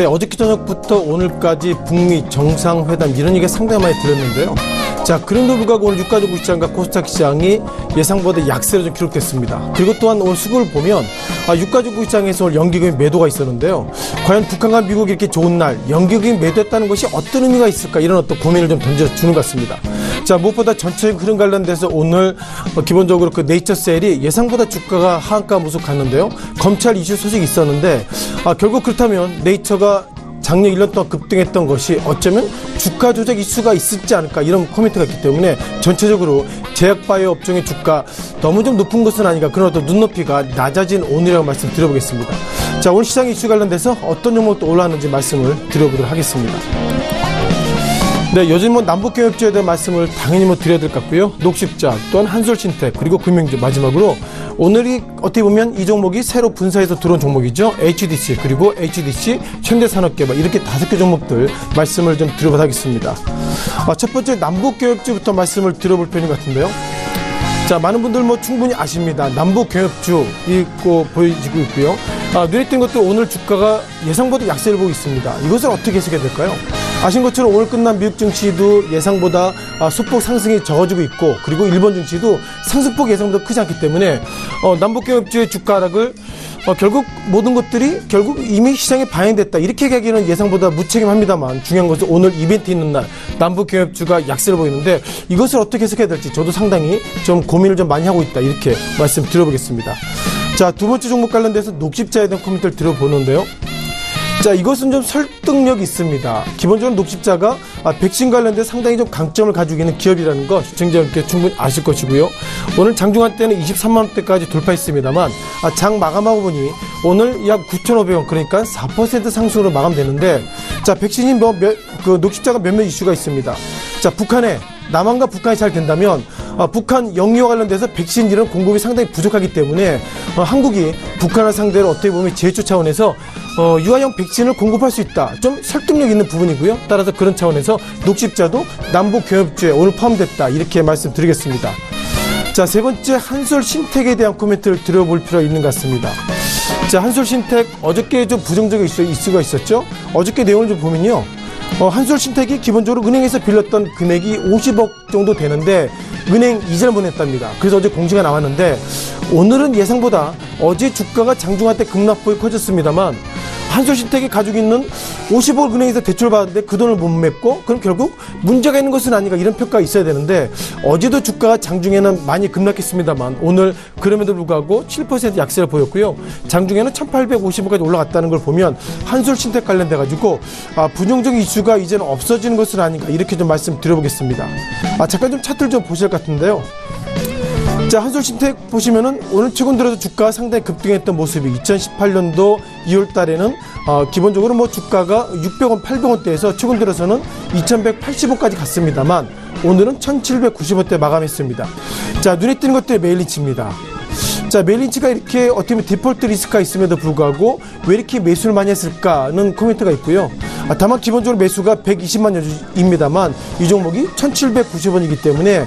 네, 어저께 저녁부터 오늘까지 북미 정상회담 이런 얘기가 상당히 많이 들었는데요. 자, 그런데도 불구하고 오늘 유가정보 시장과 코스닥 시장이 예상보다 약세로 좀 기록됐습니다. 그리고 또한 오늘 수급을 보면 유가정보 시장에서 오늘 연기금이 매도가 있었는데요. 과연 북한과 미국이 이렇게 좋은 날 연기금이 매도했다는 것이 어떤 의미가 있을까, 이런 어떤 고민을 좀 던져주는 것 같습니다. 자, 무엇보다 전체적 흐름 관련돼서 오늘 기본적으로 그 네이처셀이 예상보다 주가가 하한가 모습 갔는데요. 검찰 이슈 소식이 있었는데 결국 그렇다면 네이처가 작년 1년 동안 급등했던 것이 어쩌면 주가 조작 이슈가 있었지 않을까, 이런 코멘트가 있기 때문에 전체적으로 제약바이오 업종의 주가 너무 좀 높은 것은 아닌가, 그런 어떤 눈높이가 낮아진 오늘이라고 말씀 드려보겠습니다. 자, 오늘 시장 이슈 관련돼서 어떤 종목도 올라왔는지 말씀을 드려보도록 하겠습니다. 네, 요즘 남북경협주에 대한 말씀을 당연히 드려야 될 것 같고요. 녹십자, 또한 한솔신텍, 그리고 금융주, 마지막으로 오늘이 어떻게 보면 이 종목이 새로 분사해서 들어온 종목이죠. HDC, 그리고 HDC, 현대산업개발, 이렇게 5개 종목들 말씀을 좀 드려보도록 하겠습니다. 첫 번째 남북경협주부터 말씀을 드려볼 편인 것 같은데요. 자, 많은 분들 충분히 아십니다. 남북경협주 있고 보여지고 있고요. 눈에 띈 것도 오늘 주가가 예상보다 약세를 보고 있습니다. 이것을 어떻게 해석해야 될까요? 아신 것처럼 오늘 끝난 미국 증시도 예상보다 소폭 상승이 적어지고 있고, 그리고 일본 증시도 상승폭 예상보다 크지 않기 때문에 남북경협주의 주가 하락을 결국 모든 것들이 결국 이미 시장에 반영됐다, 이렇게 얘기하기는 예상보다 무책임합니다만, 중요한 것은 오늘 이벤트 있는 날 남북경협주가 약세를 보이는데 이것을 어떻게 해석해야 될지 저도 상당히 좀 고민을 좀 많이 하고 있다, 이렇게 말씀 드려보겠습니다. 자, 두 번째 종목 관련돼서 녹십자에 대한 코멘트를 들어보는데요. 자, 이것은 좀 설득력이 있습니다. 기본적으로 녹십자가 백신 관련된 상당히 좀 강점을 가지고 있는 기업이라는 거 시청자분께 충분히 아실 것이고요. 오늘 장중한 때는 23만원대까지 돌파했습니다만 장 마감하고 보니 오늘 약 9,500원, 그러니까 4% 상승으로 마감되는데, 자, 백신이 녹십자가 몇몇 이슈가 있습니다. 자, 남한과 북한이 잘 된다면 북한 영유아 관련돼서 백신 이런 공급이 상당히 부족하기 때문에 한국이 북한을 상대로 어떻게 보면 제휴 차원에서 유아용 백신을 공급할 수 있다, 좀 설득력 있는 부분이고요. 따라서 그런 차원에서 녹십자도 남북경협주에 오늘 포함됐다, 이렇게 말씀드리겠습니다. 자, 세 번째 한솔신텍에 대한 코멘트를 드려볼 필요가 있는 것 같습니다. 자, 한솔신텍 어저께 좀 부정적인 이슈가 있었죠. 어저께 내용을 좀 보면요. 한솔신텍이 기본적으로 은행에서 빌렸던 금액이 50억 정도 되는데 은행 이자를 보냈답니다. 그래서 어제 공시가 나왔는데, 오늘은 예상보다 어제 주가가 장중한 때 급락폭이 커졌습니다만 한솔신텍이 가지고 있는 50억 은행에서 대출을 받았는데 그 돈을 못 맺고, 그럼 결국 문제가 있는 것은 아닌가, 이런 평가가 있어야 되는데, 어제도 주가가 장중에는 많이 급락했습니다만 오늘 그럼에도 불구하고 7% 약세를 보였고요. 장중에는 1850원까지 올라갔다는 걸 보면 한솔신텍 관련돼 가지고 부정적인 이슈가 이제는 없어지는 것은 아닌가, 이렇게 좀 말씀드려보겠습니다. 잠깐 좀 차트를 좀 보실 것 같은데요. 자, 한솔신텍 보시면은 오늘 최근 들어서 주가가 상당히 급등했던 모습이 2018년도 2월 달에는 기본적으로 주가가 600원, 800원대에서 최근 들어서는 2180원까지 갔습니다만 오늘은 1790원대 마감했습니다. 자, 눈에 띄는 것들이 메일린치입니다. 자, 메일린치가 이렇게 어떻게 보면 디폴트 리스크가 있음에도 불구하고 왜 이렇게 매수를 많이 했을까는 코멘트가 있고요. 다만 기본적으로 매수가 120만 여주입니다만 이 종목이 1790원이기 때문에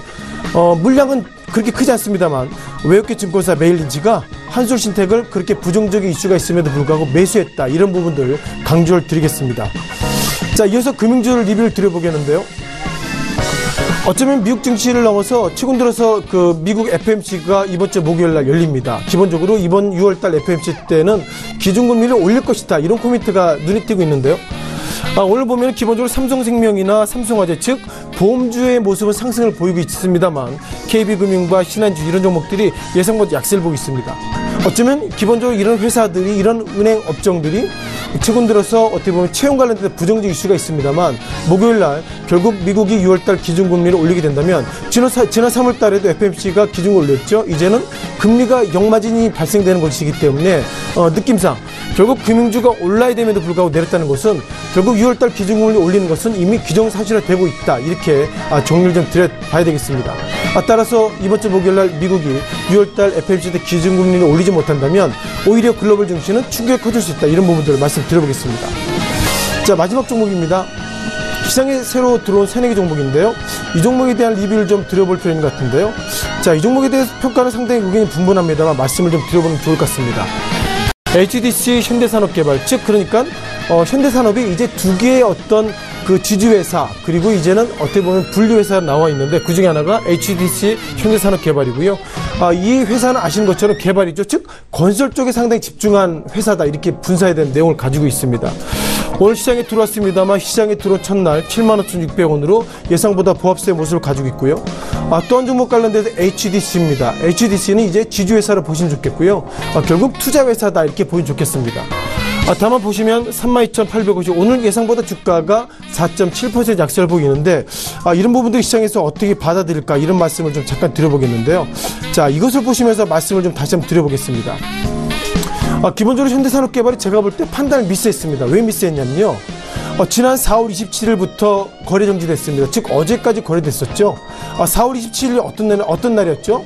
물량은 그렇게 크지 않습니다만 외국계 증권사 메일린치가 한솔신텍을 그렇게 부정적인 이슈가 있음에도 불구하고 매수했다, 이런 부분들 강조를 드리겠습니다. 자, 이어서 금융주를 리뷰를 드려보겠는데요. 어쩌면 미국 증시를 넘어서 최근 들어서 그 미국 FOMC가 이번 주 목요일 날 열립니다. 기본적으로 이번 6월 달 FOMC 때는 기준금리를 올릴 것이다, 이런 코멘트가 눈에 띄고 있는데요. 오늘 보면 기본적으로 삼성생명이나 삼성화재, 즉 보험주의 모습은 상승을 보이고 있습니다만 KB금융과 신한주 이런 종목들이 예상보다 약세를 보고 있습니다. 어쩌면 기본적으로 이런 회사들이, 이런 은행 업종들이 최근 들어서 어떻게 보면 채용 관련된 부정적 이슈가 있습니다만 목요일 날 결국 미국이 6월달 기준금리를 올리게 된다면 지난 3월 달에도 FOMC가 기준금리를 올렸죠. 이제는 금리가 역마진이 발생되는 것이기 때문에 느낌상 결국 금융주가 올라야 됨에도 불구하고 내렸다는 것은 결국 6월달 기준금리를 올리는 것은 이미 기정사실화되고 있다, 이렇게 정리를 좀 드려봐야 되겠습니다. 따라서 이번 주 목요일 날 미국이 6월달 FOMC 때 기준금리를 올리지 못한다면 오히려 글로벌 증시는 충격이 커질 수 있다, 이런 부분들을 말씀드려보겠습니다. 자, 마지막 종목입니다. 시장에 새로 들어온 새내기 종목인데요. 이 종목에 대한 리뷰를 좀 드려볼 필요 있는 것 같은데요. 자, 이 종목에 대해서 평가는 상당히 의견이 분분합니다만 말씀을 좀 드려보면 좋을 것 같습니다. HDC 현대산업개발, 즉 그러니까 현대산업이 이제 두 개의 어떤 그 지주회사, 그리고 이제는 어떻게 보면 분류회사가 나와 있는데 그 중에 하나가 HDC 현대산업개발이고요. 이 회사는 아시는 것처럼 개발이죠. 즉 건설 쪽에 상당히 집중한 회사다, 이렇게 분사해야 되는 내용을 가지고 있습니다. 오늘 시장에 들어왔습니다만 시장에 들어온 첫날 75,600원으로 예상보다 보합세 모습을 가지고 있고요. 또 한 종목 관련돼서 HDC입니다. HDC는 이제 지주회사를 보시면 좋겠고요. 결국 투자회사다, 이렇게 보시면 좋겠습니다. 다만 보시면 32,850, 오늘 예상보다 주가가 4.7% 약세를 보이는데 이런 부분도 시장에서 어떻게 받아들일까, 이런 말씀을 좀 잠깐 드려보겠는데요. 자, 이것을 보시면서 말씀을 좀 다시 한번 드려보겠습니다. 기본적으로 현대산업개발이 제가 볼 때 판단을 미스했습니다. 왜 미스했냐면요, 지난 4월 27일부터 거래 정지됐습니다. 즉 어제까지 거래됐었죠. 4월 27일 어떤 날이었죠?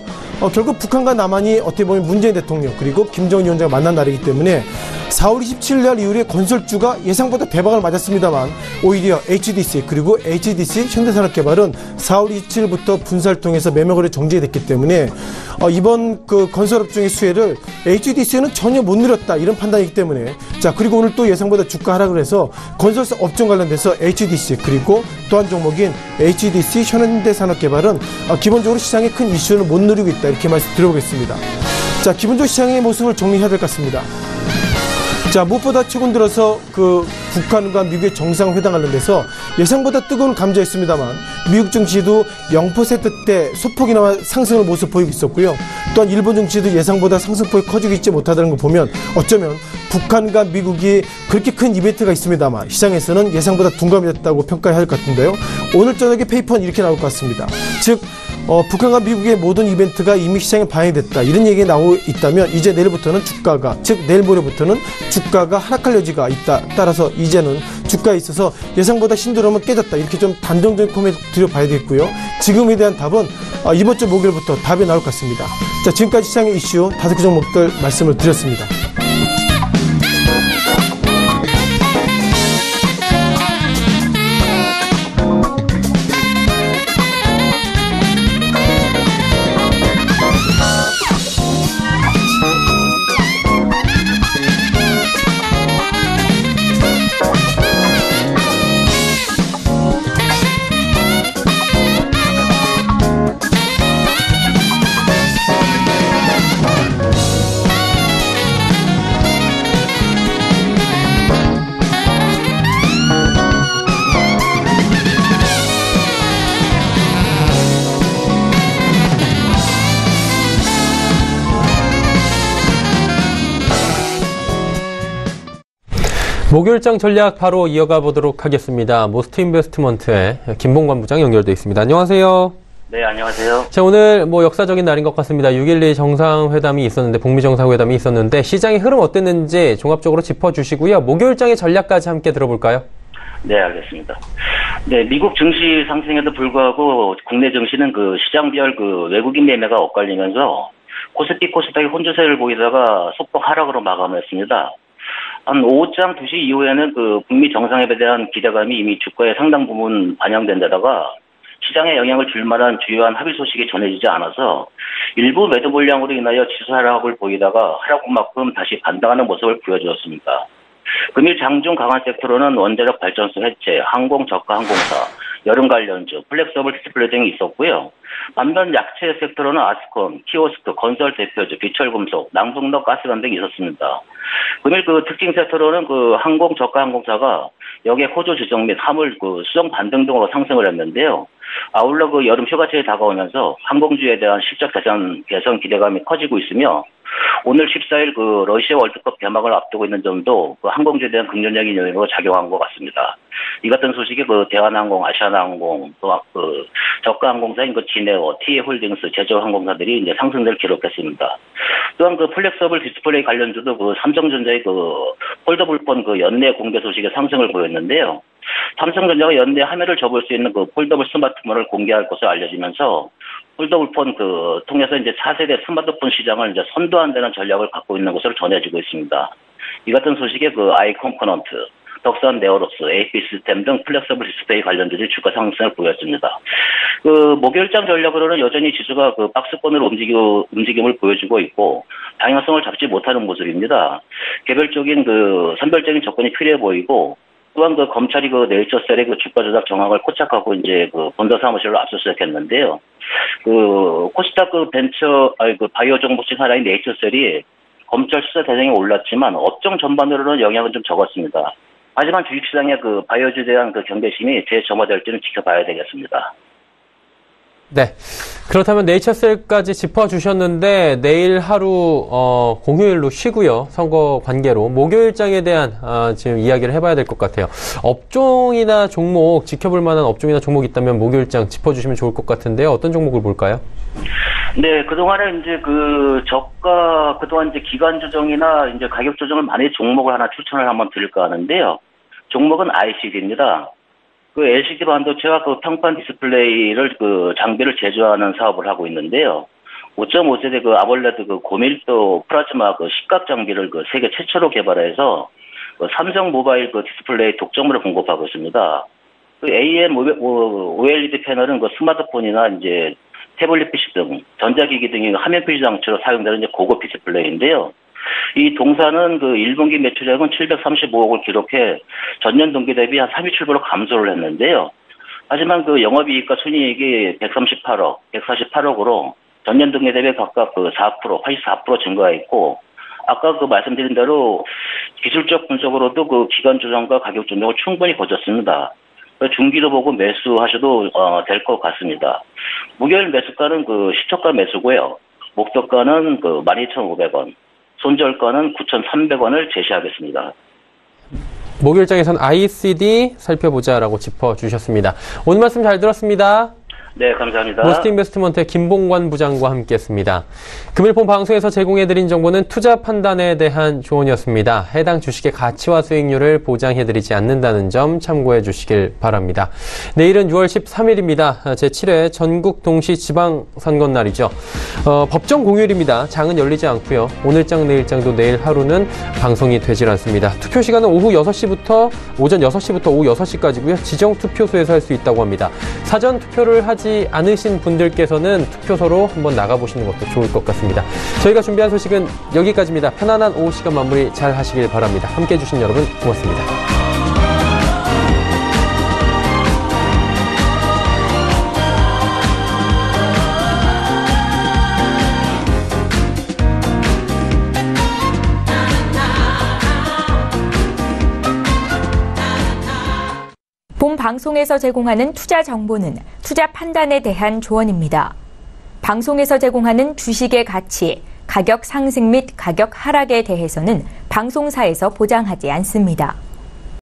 결국 북한과 남한이 어떻게 보면 문재인 대통령 그리고 김정은 위원장을 만난 날이기 때문에 4월 27일 날 이후에 건설주가 예상보다 대박을 맞았습니다만 오히려 HDC 그리고 HDC 현대산업개발은 4월 27일부터 분사를 통해서 매매거래 정지됐기 때문에 이번 그 건설업종의 수혜를 HDC는 전혀 못 누렸다, 이런 판단이기 때문에, 자, 그리고 오늘 또 예상보다 주가 하락을 해서 건설사 업종 관련돼서 HDC 그리고 또 한 종목인 HDC 현대산업개발은 기본적으로 시장에 큰 이슈를 못 누리고 있다, 이렇게 말씀 드려보겠습니다. 자, 기본적으로 시장의 모습을 정리해야 될 것 같습니다. 자, 무엇보다 최근 들어서 그 북한과 미국의 정상회담 관련돼서 예상보다 뜨거운 감자였습니다만 미국 증시도 0%대 소폭이나마 상승을 모습 보이고 있었고요. 또한 일본 증시도 예상보다 상승폭이 커지고 있지 못하다는 걸 보면 어쩌면 북한과 미국이 그렇게 큰 이벤트가 있습니다만 시장에서는 예상보다 둔감이 됐다고 평가해야 할 것 같은데요. 오늘 저녁에 페이퍼는 이렇게 나올 것 같습니다. 즉 북한과 미국의 모든 이벤트가 이미 시장에 반영됐다, 이런 얘기가 나오고 있다면 이제 내일부터는 주가가, 즉 내일 모레부터는 주가가 하락할 여지가 있다. 따라서 이제는 주가에 있어서 예상보다 신드롬은 깨졌다, 이렇게 좀 단정적인 코멘트 드려봐야 되겠고요. 지금에 대한 답은 이번 주 목요일부터 답이 나올 것 같습니다. 자, 지금까지 시장의 이슈 5개 종목들 말씀을 드렸습니다. 목요일장 전략 바로 이어가 보도록 하겠습니다. 모스트 인베스트먼트의 김봉관 부장 연결돼 있습니다. 안녕하세요. 네, 안녕하세요. 자, 오늘 역사적인 날인 것 같습니다. 6.12 정상회담이 있었는데, 북미 정상회담이 있었는데, 시장의 흐름 어땠는지 종합적으로 짚어주시고요. 목요일장의 전략까지 함께 들어볼까요? 네, 알겠습니다. 네, 미국 증시 상승에도 불구하고 국내 증시는 그 시장별 그 외국인 매매가 엇갈리면서 코스피 코스닥이 혼조세를 보이다가 소폭 하락으로 마감했습니다. 한 오후장 2시 이후에는 그 북미 정상회담에 대한 기대감이 이미 주가에 상당 부분 반영된 데다가 시장에 영향을 줄 만한 주요한 합의 소식이 전해지지 않아서 일부 매도 물량으로 인하여 지수 하락을 보이다가 하락만큼 다시 반등하는 모습을 보여주었습니다. 금일 장중 강한 섹터로는 원자력 발전소 해체, 항공 저가 항공사, 여름 관련주, 플렉서블 디스플레이 등이 있었고요. 반면 약체 섹터로는 아스콘, 키오스크, 건설 대표주, 비철금속, 남북로 가스관 등이 있었습니다. 금일 그 특징 섹터로는 그 항공 저가 항공사가 역의 호조 조정 및 화물 그 수정 반등 등으로 상승을 했는데요. 아울러 그 여름 휴가철이 다가오면서 항공주에 대한 실적 개선 기대감이 커지고 있으며 오늘 14일 그 러시아 월드컵 개막을 앞두고 있는 점도 그 항공주에 대한 긍정적인 요인으로 작용한 것 같습니다. 이 같은 소식이 그 대한항공, 아시아나항공, 또 그 저가 항공사인 그 진에어, TA홀딩스, 제조항공사들이 이제 상승을 기록했습니다. 또한 그 플렉서블 디스플레이 관련주도 그 삼성전자의 그 폴더블폰 그 연내 공개 소식에 상승을 보였는데요. 삼성전자가 연내 화면을 접을 수 있는 그 폴더블 스마트폰을 공개할 것으로 알려지면서 폴더블폰 그 통해서 이제 4세대 스마트폰 시장을 이제 선도한다는 전략을 갖고 있는 것으로 전해지고 있습니다. 이 같은 소식에 그 아이컴포넌트, 덕산 네오로스, AP 시스템 등 플렉서블 디스플레이 관련주들이 주가 상승을 보였습니다. 그 목요일장 전략으로는 여전히 지수가 그 박스권으로 움직임을 보여주고 있고 방향성을 잡지 못하는 모습입니다. 개별적인 그 선별적인 접근이 필요해 보이고 또한 그 검찰이 그 네이처셀의 그 주가 조작 정황을 포착하고 이제 그 본사 사무실로 압수수색했는데요. 그 코스닥 그 그 바이오 종목 중 하나인 네이처셀이 검찰 수사 대상에 올랐지만 업종 전반으로는 영향은 좀 적었습니다. 하지만 주식시장의 그 바이오주에 대한 그 경계심이 재점화될지는 지켜봐야 되겠습니다. 네. 그렇다면 네이처셀까지 짚어주셨는데 내일 하루 공휴일로 쉬고요. 선거 관계로 목요일장에 대한 지금 이야기를 해봐야 될 것 같아요. 업종이나 종목 지켜볼 만한 업종이나 종목 있다면 목요일장 짚어주시면 좋을 것 같은데요. 어떤 종목을 볼까요? 네, 그동안에 이제 그 저가 그동안 이제 기간 조정이나 이제 가격 조정을 많이 종목을 하나 추천을 한번 드릴까 하는데요. 종목은 ICD입니다. 그 LCD 반도체와 그 평판 디스플레이를 그 장비를 제조하는 사업을 하고 있는데요. 5.5세대 그 아몰레드 그 고밀도 플라즈마 그 시각 장비를 그 세계 최초로 개발해서 그 삼성 모바일 그 디스플레이 독점으로 공급하고 있습니다. 그 AM OLED 패널은 그 스마트폰이나 이제 태블릿 PC 등 전자기기 등의 화면 표시 장치로 사용되는 이제 고급 디스플레이인데요. 이 동사는 그 1분기 매출액은 735억을 기록해 전년 동기 대비 한 37% 감소를 했는데요. 하지만 그 영업이익과 순이익이 138억, 148억으로 전년 동기 대비 각각 그 4%, 84% 증가했고, 아까 그 말씀드린 대로 기술적 분석으로도 그 기간 조정과 가격 조정을 충분히 거쳤습니다. 중기로 보고 매수하셔도 될 것 같습니다. 목요일 매수가는 그 시초가 매수고요. 목표가는 그 12,500원. 손절가는 9,300원을 제시하겠습니다. 목요일장에선 ICD 살펴보자라고 짚어주셨습니다. 오늘 말씀 잘 들었습니다. 네, 감사합니다. 모스트인베스트먼트의 김봉관 부장과 함께했습니다. 금일폰 방송에서 제공해드린 정보는 투자 판단에 대한 조언이었습니다. 해당 주식의 가치와 수익률을 보장해드리지 않는다는 점 참고해 주시길 바랍니다. 내일은 6월 13일입니다. 제7회 전국 동시 지방선거날이죠. 법정 공휴일입니다. 장은 열리지 않고요. 오늘장 내일장도 내일 하루는 방송이 되질 않습니다. 투표 시간은 오전 6시부터 오후 6시까지고요. 지정 투표소에서 할 수 있다고 합니다. 사전 투표를 하지 않으신 분들께서는 투표소로 한번 나가보시는 것도 좋을 것 같습니다. 저희가 준비한 소식은 여기까지입니다. 편안한 오후 시간 마무리 잘 하시길 바랍니다. 함께해 주신 여러분 고맙습니다. 본 방송에서 제공하는 투자 정보는 투자 판단에 대한 조언입니다. 방송에서 제공하는 주식의 가치, 가격 상승 및 가격 하락에 대해서는 방송사에서 보장하지 않습니다.